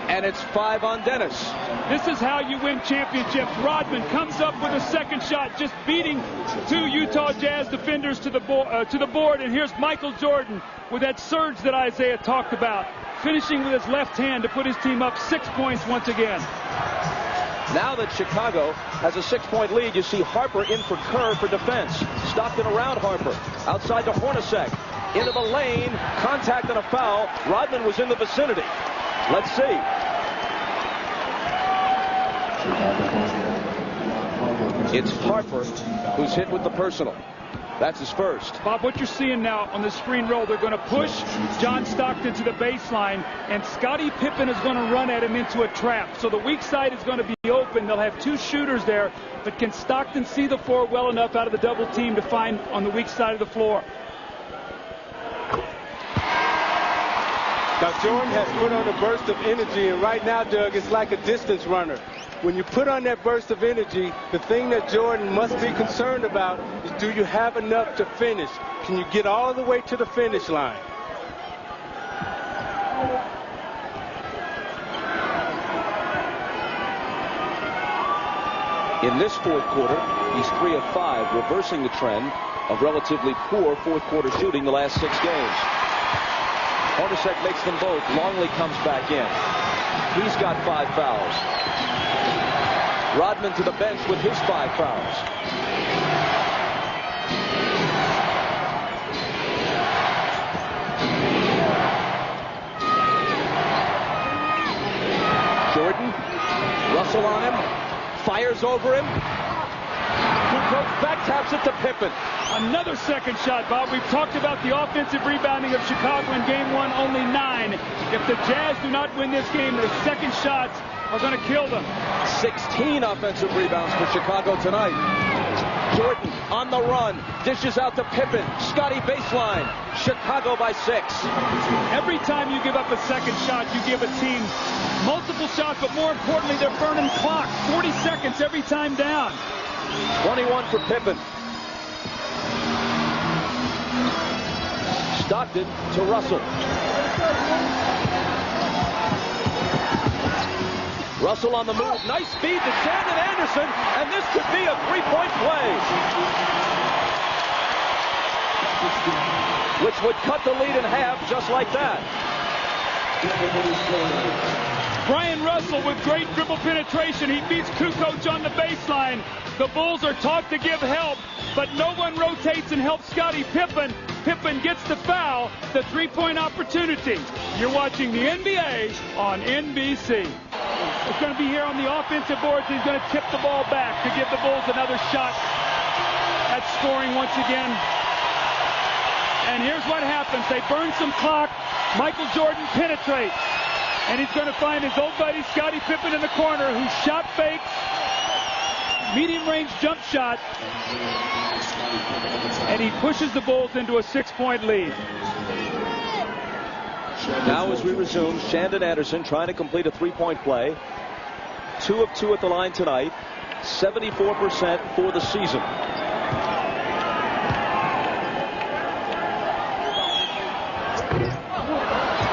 Speaker 2: And it's 5 on Dennis.
Speaker 3: This is how you win championships. Rodman comes up with a second shot, just beating 2 Utah Jazz defenders to the board. And here's Michael Jordan with that surge that Isaiah talked about, finishing with his left hand to put his team up 6 points once again.
Speaker 2: Now that Chicago has a 6-point lead, you see Harper in for Kerr for defense. Stockton around Harper. Outside to Hornacek. Into the lane. Contact and a foul. Rodman was in the vicinity. Let's see. It's Harper who's hit with the personal. That's his first.
Speaker 3: Bob, what you're seeing now on the screen roll, they're going to push John Stockton to the baseline, and Scottie Pippen is going to run at him into a trap. So the weak side is going to be open. They'll have 2 shooters there, but can Stockton see the floor well enough out of the double team to find on the weak side of the floor?
Speaker 4: Now, Jordan has put on a burst of energy, and right now, Doug, it's like a distance runner. When you put on that burst of energy, the thing that Jordan must be concerned about is, do you have enough to finish? Can you get all the way to the finish line?
Speaker 2: In this 4th quarter, he's 3 of 5, reversing the trend of relatively poor 4th quarter shooting the last 6 games. Hornacek makes them both. Longley comes back in. He's got 5 fouls. Rodman to the bench with his 5 fouls. Jordan, Russell on him, fires over him. Goes back, taps it to Pippen.
Speaker 3: Another second shot, Bob. We've talked about the offensive rebounding of Chicago in game 1, only 9. If the Jazz do not win this game, their second shots are going to kill them.
Speaker 2: 16 offensive rebounds for Chicago tonight. Jordan on the run, dishes out to Pippen. Scottie baseline. Chicago by 6.
Speaker 3: Every time you give up a second shot, you give a team multiple shots, but more importantly, they're burning clock. 40 seconds every time down.
Speaker 2: 21 for Pippen. Stockton to Russell. Russell on the move. Nice feed to Shandon Anderson, and this could be a three-point play, which would cut the lead in half just like that.
Speaker 3: Brian Russell with great dribble penetration. He beats Kukoc on the baseline. The Bulls are taught to give help, but no one rotates and helps Scottie Pippen. Pippen gets the foul, the three-point opportunity. You're watching the NBA on NBC. It's going to be here on the offensive boards. He's going to tip the ball back to give the Bulls another shot at scoring once again. And here's what happens. They burn some clock. Michael Jordan penetrates. And he's going to find his old buddy Scottie Pippen in the corner, who shot fakes. Medium-range jump shot. And he pushes the Bulls into a 6-point lead.
Speaker 2: Now as we resume, Shandon Anderson trying to complete a three-point play. 2 of 2 at the line tonight. 74% for the season.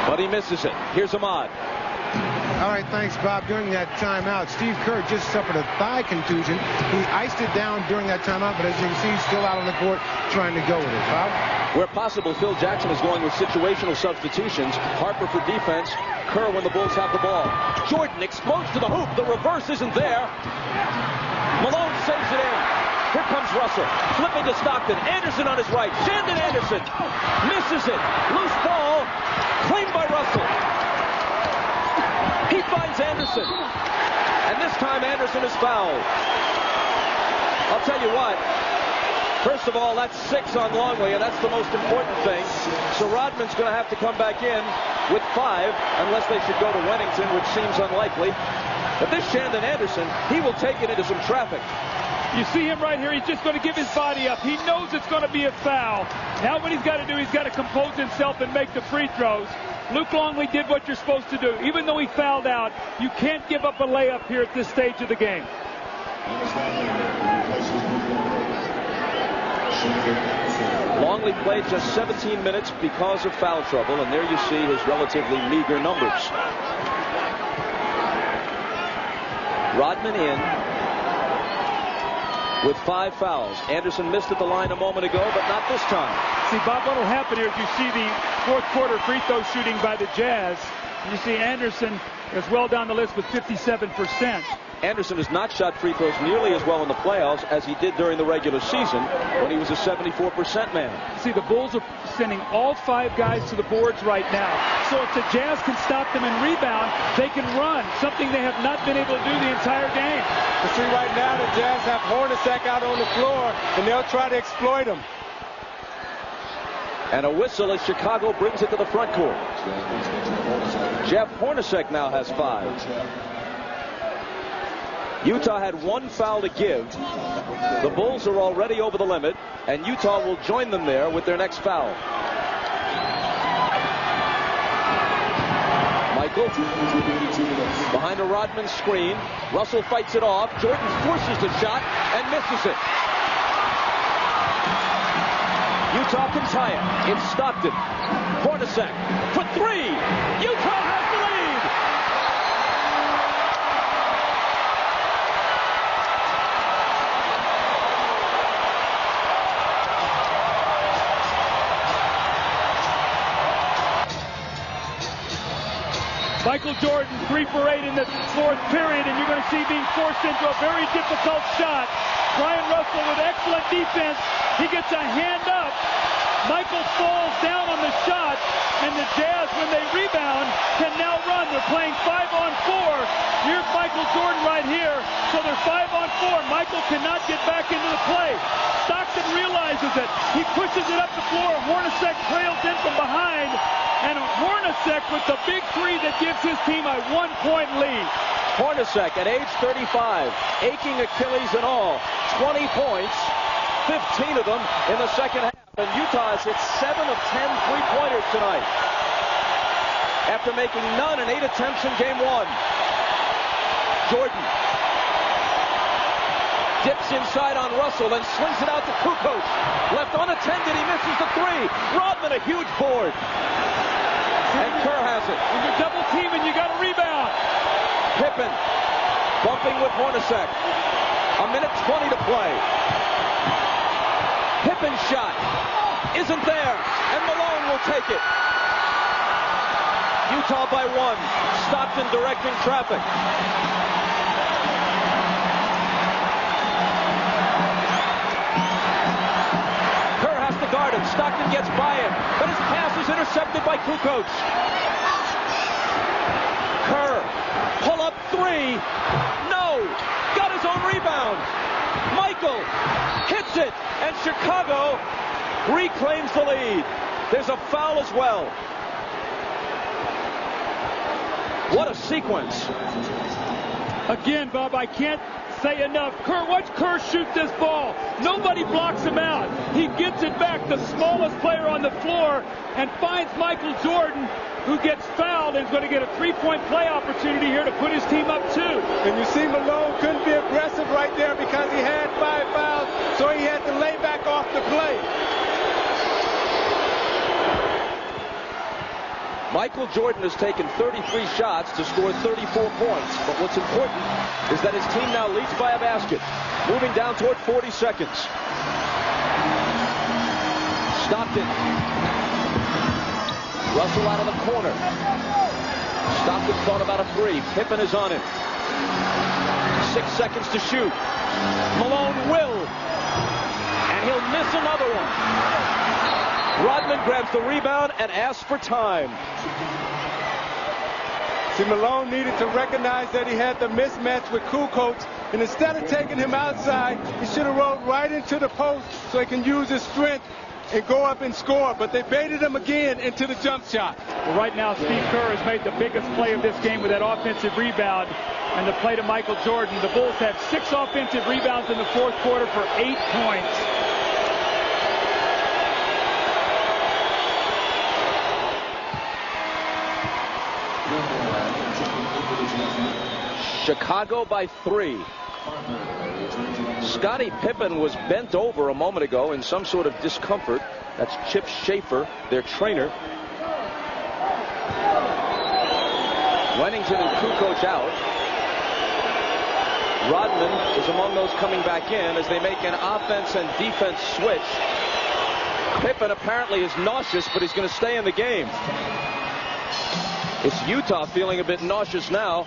Speaker 2: But he misses it. Here's Ahmad.
Speaker 5: All right, thanks, Bob. During that timeout, Steve Kerr just suffered a thigh contusion. He iced it down during that timeout, but as you can see, he's still out on the court trying to go with it. Bob?
Speaker 2: Where possible, Phil Jackson is going with situational substitutions. Harper for defense. Kerr when the Bulls have the ball. Jordan explodes to the hoop. The reverse isn't there. Malone saves it in. Here comes Russell. Flipping to Stockton. Anderson on his right. Shandon Anderson misses it. Loose ball. Claimed by Russell. He finds Anderson. And this time Anderson is fouled. I'll tell you what. First of all, that's 6 on Longley, and that's the most important thing. So Rodman's going to have to come back in with 5, unless they should go to Wennington, which seems unlikely. But this Shandon Anderson, he will take it into some traffic.
Speaker 3: You see him right here. He's just going to give his body up. He knows it's going to be a foul. Now what he's got to do, he's got to compose himself and make the free throws. Luke Longley did what you're supposed to do. Even though he fouled out, you can't give up a layup here at this stage of the game.
Speaker 2: Longley played just 17 minutes because of foul trouble, and there you see his relatively meager numbers. Rodman in with 5 fouls. Anderson missed at the line a moment ago, but not this time.
Speaker 3: See, Bob, what will happen here is you see the fourth quarter free throw shooting by the Jazz. You see Anderson is well down the list with 57%.
Speaker 2: Anderson has not shot free throws nearly as well in the playoffs as he did during the regular season when he was a 74% man.
Speaker 3: See, the Bulls are sending all 5 guys to the boards right now. So if the Jazz can stop them and rebound, they can run, something they have not been able to do the entire game.
Speaker 4: You see, right now the Jazz have Hornacek out on the floor, and they'll try to exploit him.
Speaker 2: And a whistle as Chicago brings it to the front court. Jeff Hornacek now has 5. Utah had 1 foul to give. The Bulls are already over the limit, and Utah will join them there with their next foul. Michael behind a Rodman screen. Russell fights it off. Jordan forces the shot and misses it. Utah can tie it. It's Stockton. Hornacek for 3. Utah has the lead.
Speaker 3: Michael Jordan 3 for 8 in the 4th period, and you're going to see being forced into a very difficult shot. Brian Russell with excellent defense. He gets a hand up. Michael falls down on the shot, and the Jazz, when they rebound, can now run. They're playing 5-on-4. Here's Michael Jordan right here. So they're 5-on-4. Michael cannot get back into the play. Stockton realizes it. He pushes it up the floor. Hornacek trails in from behind. And Hornacek with the big 3 that gives his team a 1-point lead.
Speaker 2: Hornacek at age 35, aching Achilles and all, 20 points, 15 of them in the second half. And Utah has hit 7 of 10 three-pointers tonight, after making none in 8 attempts in game 1. Jordan dips inside on Russell and slings it out to Kukoc. Left unattended, he misses the 3. Rodman a huge board. And Kerr has it.
Speaker 3: When you're double teaming, you got to rebound.
Speaker 2: Pippen bumping with Hornacek. A minute 20 to play. Pippen's shot isn't there, and Malone will take it. Utah by 1. Stockton directing traffic. Kerr has to guard him. Stockton gets by him, but his pass is intercepted by Kukoc. Kerr, pull up 3. No! Got his own rebound. Michael hits it, and Chicago reclaims the lead. There's a foul as well. What a sequence.
Speaker 3: Again, Bob, I can't say enough. Watch Kerr shoot this ball. Nobody blocks him out. He gets it back, the smallest player on the floor, and finds Michael Jordan, who gets fouled and is going to get a 3-point play opportunity here to put his team up 2.
Speaker 4: And you see Malone couldn't be aggressive right there because he had 5 fouls, so he had to lay back off the play.
Speaker 2: Michael Jordan has taken 33 shots to score 34 points. But what's important is that his team now leads by a basket. Moving down toward 40 seconds. Stockton. Russell out of the corner. Stockton thought about a 3. Pippen is on him. 6 seconds to shoot. Malone will. And he'll miss another one. Rodman grabs the rebound and asks for time.
Speaker 4: See, Malone needed to recognize that he had the mismatch with Kukoc, and instead of taking him outside, he should have rolled right into the post so he can use his strength and go up and score. But they baited him again into the jump shot.
Speaker 3: Well, right now, Steve Kerr has made the biggest play of this game with that offensive rebound and the play to Michael Jordan. The Bulls had 6 offensive rebounds in the 4th quarter for 8 points.
Speaker 2: Chicago by 3. Scottie Pippen was bent over a moment ago in some sort of discomfort. That's Chip Schaefer, their trainer. Wennington and Kukoc out. Rodman is among those coming back in as they make an offense and defense switch. Pippen apparently is nauseous, but he's going to stay in the game. It's Utah feeling a bit nauseous now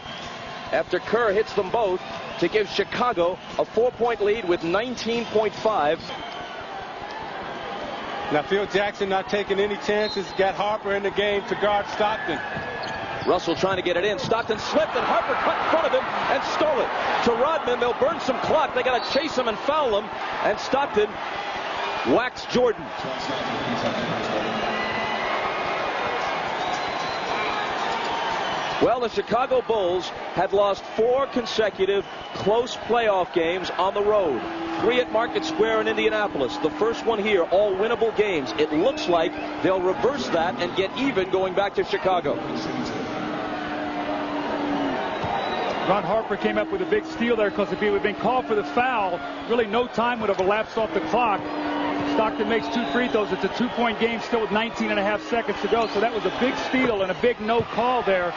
Speaker 2: after Kerr hits them both to give Chicago a 4-point lead with 19.5.
Speaker 4: Now Phil Jackson not taking any chances. Got Harper in the game to guard Stockton.
Speaker 2: Russell trying to get it in. Stockton slipped and Harper cut in front of him and stole it. To Rodman, they'll burn some clock. They got to chase him and foul him. And Stockton whacks Jordan. Well, the Chicago Bulls had lost 4 consecutive close playoff games on the road. 3 at Market Square in Indianapolis. The first one here, all winnable games. It looks like they'll reverse that and get even going back to Chicago.
Speaker 3: Ron Harper came up with a big steal there because if he would have been called for the foul, really no time would have elapsed off the clock. Stockton makes 2 free throws. It's a 2-point game still with 19.5 seconds to go. So that was a big steal and a big no call there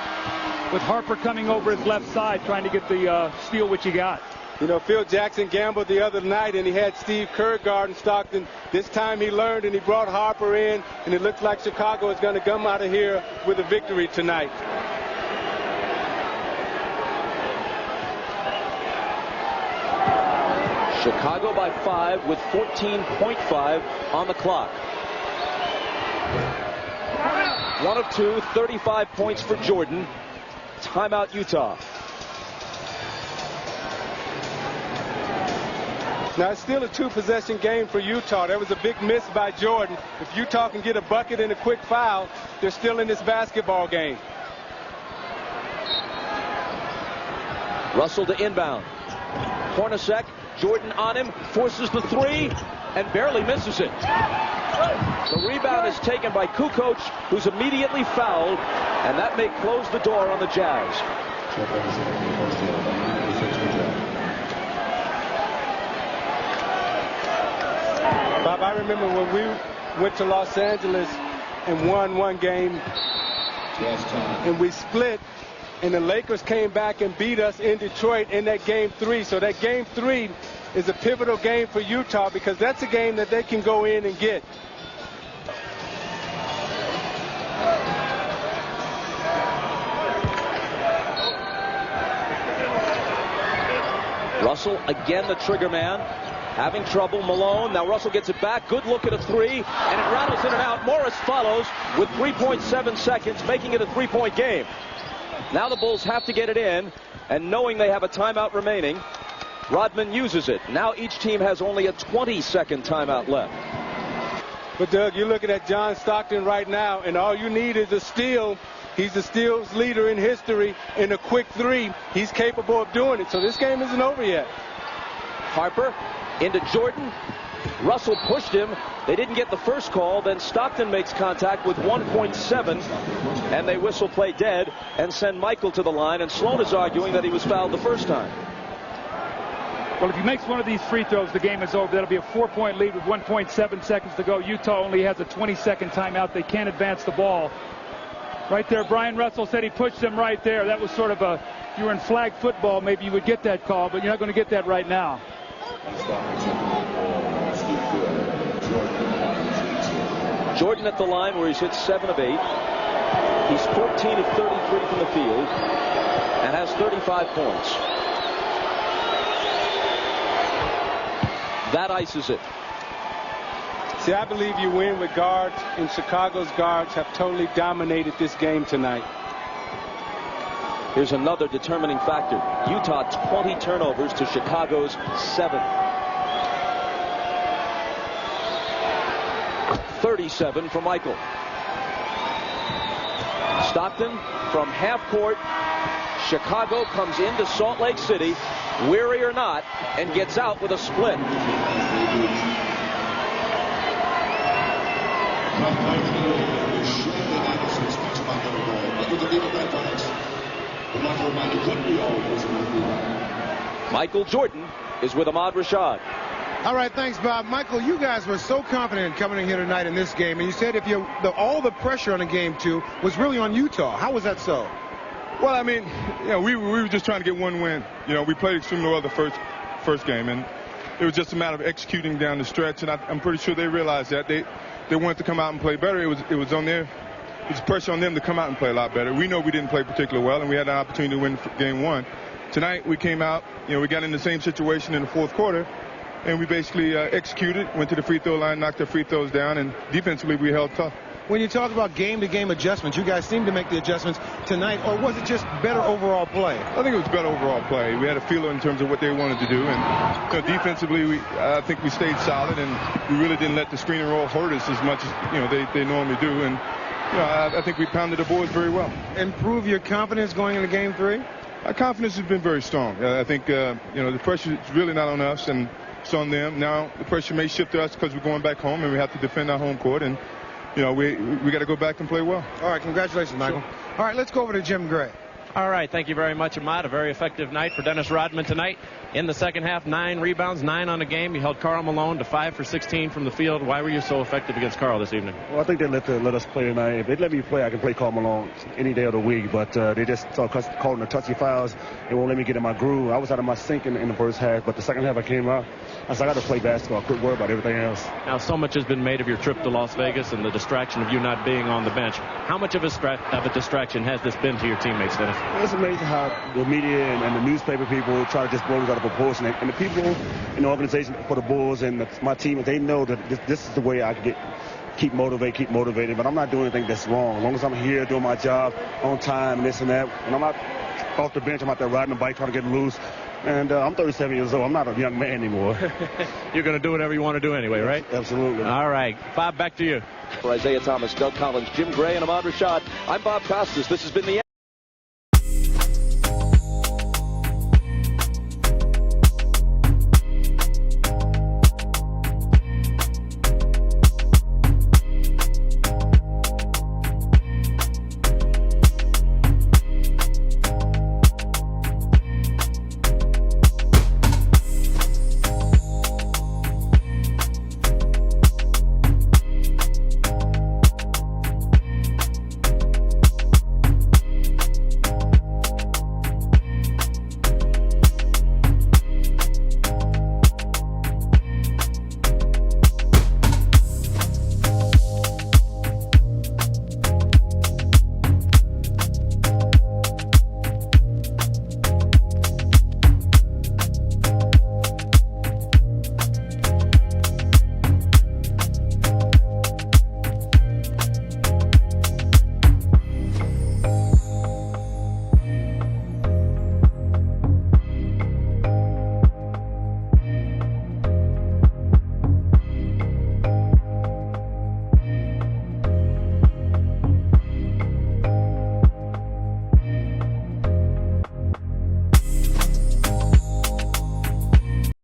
Speaker 3: with Harper coming over his left side trying to get the steal which he got.
Speaker 4: You know, Phil Jackson gambled the other night and he had Steve Kerr guarding Stockton. This time he learned and he brought Harper in, and it looks like Chicago is going to come out of here with a victory tonight.
Speaker 2: Chicago by 5 with 14.5 on the clock. 1 of 2, 35 points for Jordan. Timeout Utah.
Speaker 4: Now it's still a 2-possession game for Utah. There was a big miss by Jordan. If Utah can get a bucket and a quick foul, they're still in this basketball game.
Speaker 2: Russell to inbound. Hornacek. Jordan on him, forces the 3, and barely misses it. The rebound is taken by Kukoc, who's immediately fouled, and that may close the door on the Jazz.
Speaker 4: Bob, I remember when we went to Los Angeles and won one game, and we split, And the Lakers came back and beat us in Detroit in that Game 3. So that Game 3 is a pivotal game for Utah because that's a game that they can go in and get.
Speaker 2: Russell, again the trigger man, having trouble. Malone, now Russell gets it back. Good look at a three, and it rattles in and out. Morris follows with 3.7 seconds, making it a three-point game. Now the Bulls have to get it in, and knowing they have a timeout remaining, Rodman uses it. Now each team has only a 20-second timeout left.
Speaker 4: But, Doug, you're looking at John Stockton right now, and all you need is a steal. He's the steals leader in history in a quick three. He's capable of doing it, so this game isn't over yet.
Speaker 2: Harper into Jordan. Russell pushed him. They didn't get the first call. Then Stockton makes contact with 1.7, and they whistle play dead and send Michael to the line. And Sloan is arguing that he was fouled the first time.
Speaker 3: Well, if he makes one of these free throws, the game is over. That'll be a 4-point lead with 1.7 seconds to go. Utah only has a 20-second timeout. They can't advance the ball. Right there, Brian Russell said he pushed him right there. That was sort of a, if you were in flag football, maybe you would get that call, but you're not going to get that right now.
Speaker 2: Jordan at the line where he's hit 7 of 8. He's 14 of 33 from the field and has 35 points. That ices it.
Speaker 4: See, I believe you win with guards, and Chicago's guards have totally dominated this game tonight.
Speaker 2: Here's another determining factor. Utah 20 turnovers to Chicago's 7. 37 for Michael. Stockton from half court. Chicago comes into Salt Lake City, weary or not, and gets out with a split. Michael Jordan is with Ahmad Rashad.
Speaker 5: All right, thanks, Bob. Michael, you guys were so confident coming in here tonight in this game, and you said if all the pressure on the game 2 was really on Utah. How was that so?
Speaker 8: Well, I mean, we were just trying to get one win. We played extremely well the first game, and it was just a matter of executing down the stretch, and I'm pretty sure they realized that. They wanted to come out and play better. It was on there. It was pressure on them to come out and play a lot better. We know we didn't play particularly well, and we had an opportunity to win game 1. Tonight, we came out, we got in the same situation in the fourth quarter, and we basically executed, went to the free throw line, knocked their free throws down, and defensively we held tough.
Speaker 5: When you talk about game-to-game adjustments, you guys seem to make the adjustments tonight, or was it just better overall play?
Speaker 8: I think it was better overall play. We had a feeler in terms of what they wanted to do, and defensively, I think we stayed solid, and we really didn't let the screen and roll hurt us as much as they normally do, and I think we pounded the boards very well.
Speaker 5: Improve your confidence going into game 3?
Speaker 8: Our confidence has been very strong. I think the pressure is really not on us, and it's on them. Now the pressure may shift to us because we're going back home, and we have to defend our home court, and we got to go back and play well.
Speaker 5: All right, congratulations, Michael. Sure. All right, let's go over to Jim Gray.
Speaker 6: All right, thank you very much, Ahmad. A very effective night for Dennis Rodman tonight. In the second half, 9 rebounds, 9 on the game. You held Karl Malone to 5 for 16 from the field. Why were you so effective against Karl this evening?
Speaker 9: Well, I think they let us play tonight. If they let me play, I can play Karl Malone any day of the week. But they just start calling the touchy fouls. They won't let me get in my groove. I was out of my sync in the first half, but the second half I came out. I said, I got to play basketball. I quit worry about everything else.
Speaker 6: Now, so much has been made of your trip to Las Vegas and the distraction of you not being on the bench. How much of a distraction has this been to your teammates, Dennis?
Speaker 9: It's amazing how the media and the newspaper people try to just blow this out of proportion. And the people in the organization for the Bulls and my team, they know that this is the way I can keep motivated. But I'm not doing anything that's wrong. As long as I'm here doing my job on time, this and that. And I'm not off the bench. I'm out there riding the bike trying to get loose. And I'm 37 years old. I'm not a young man anymore.
Speaker 6: You're going to do whatever you want to do anyway, right?
Speaker 9: Absolutely.
Speaker 6: All right. Bob, back to you.
Speaker 2: For Isaiah Thomas, Doug Collins, Jim Gray, and Ahmad Rashad, I'm Bob Costas. This has been the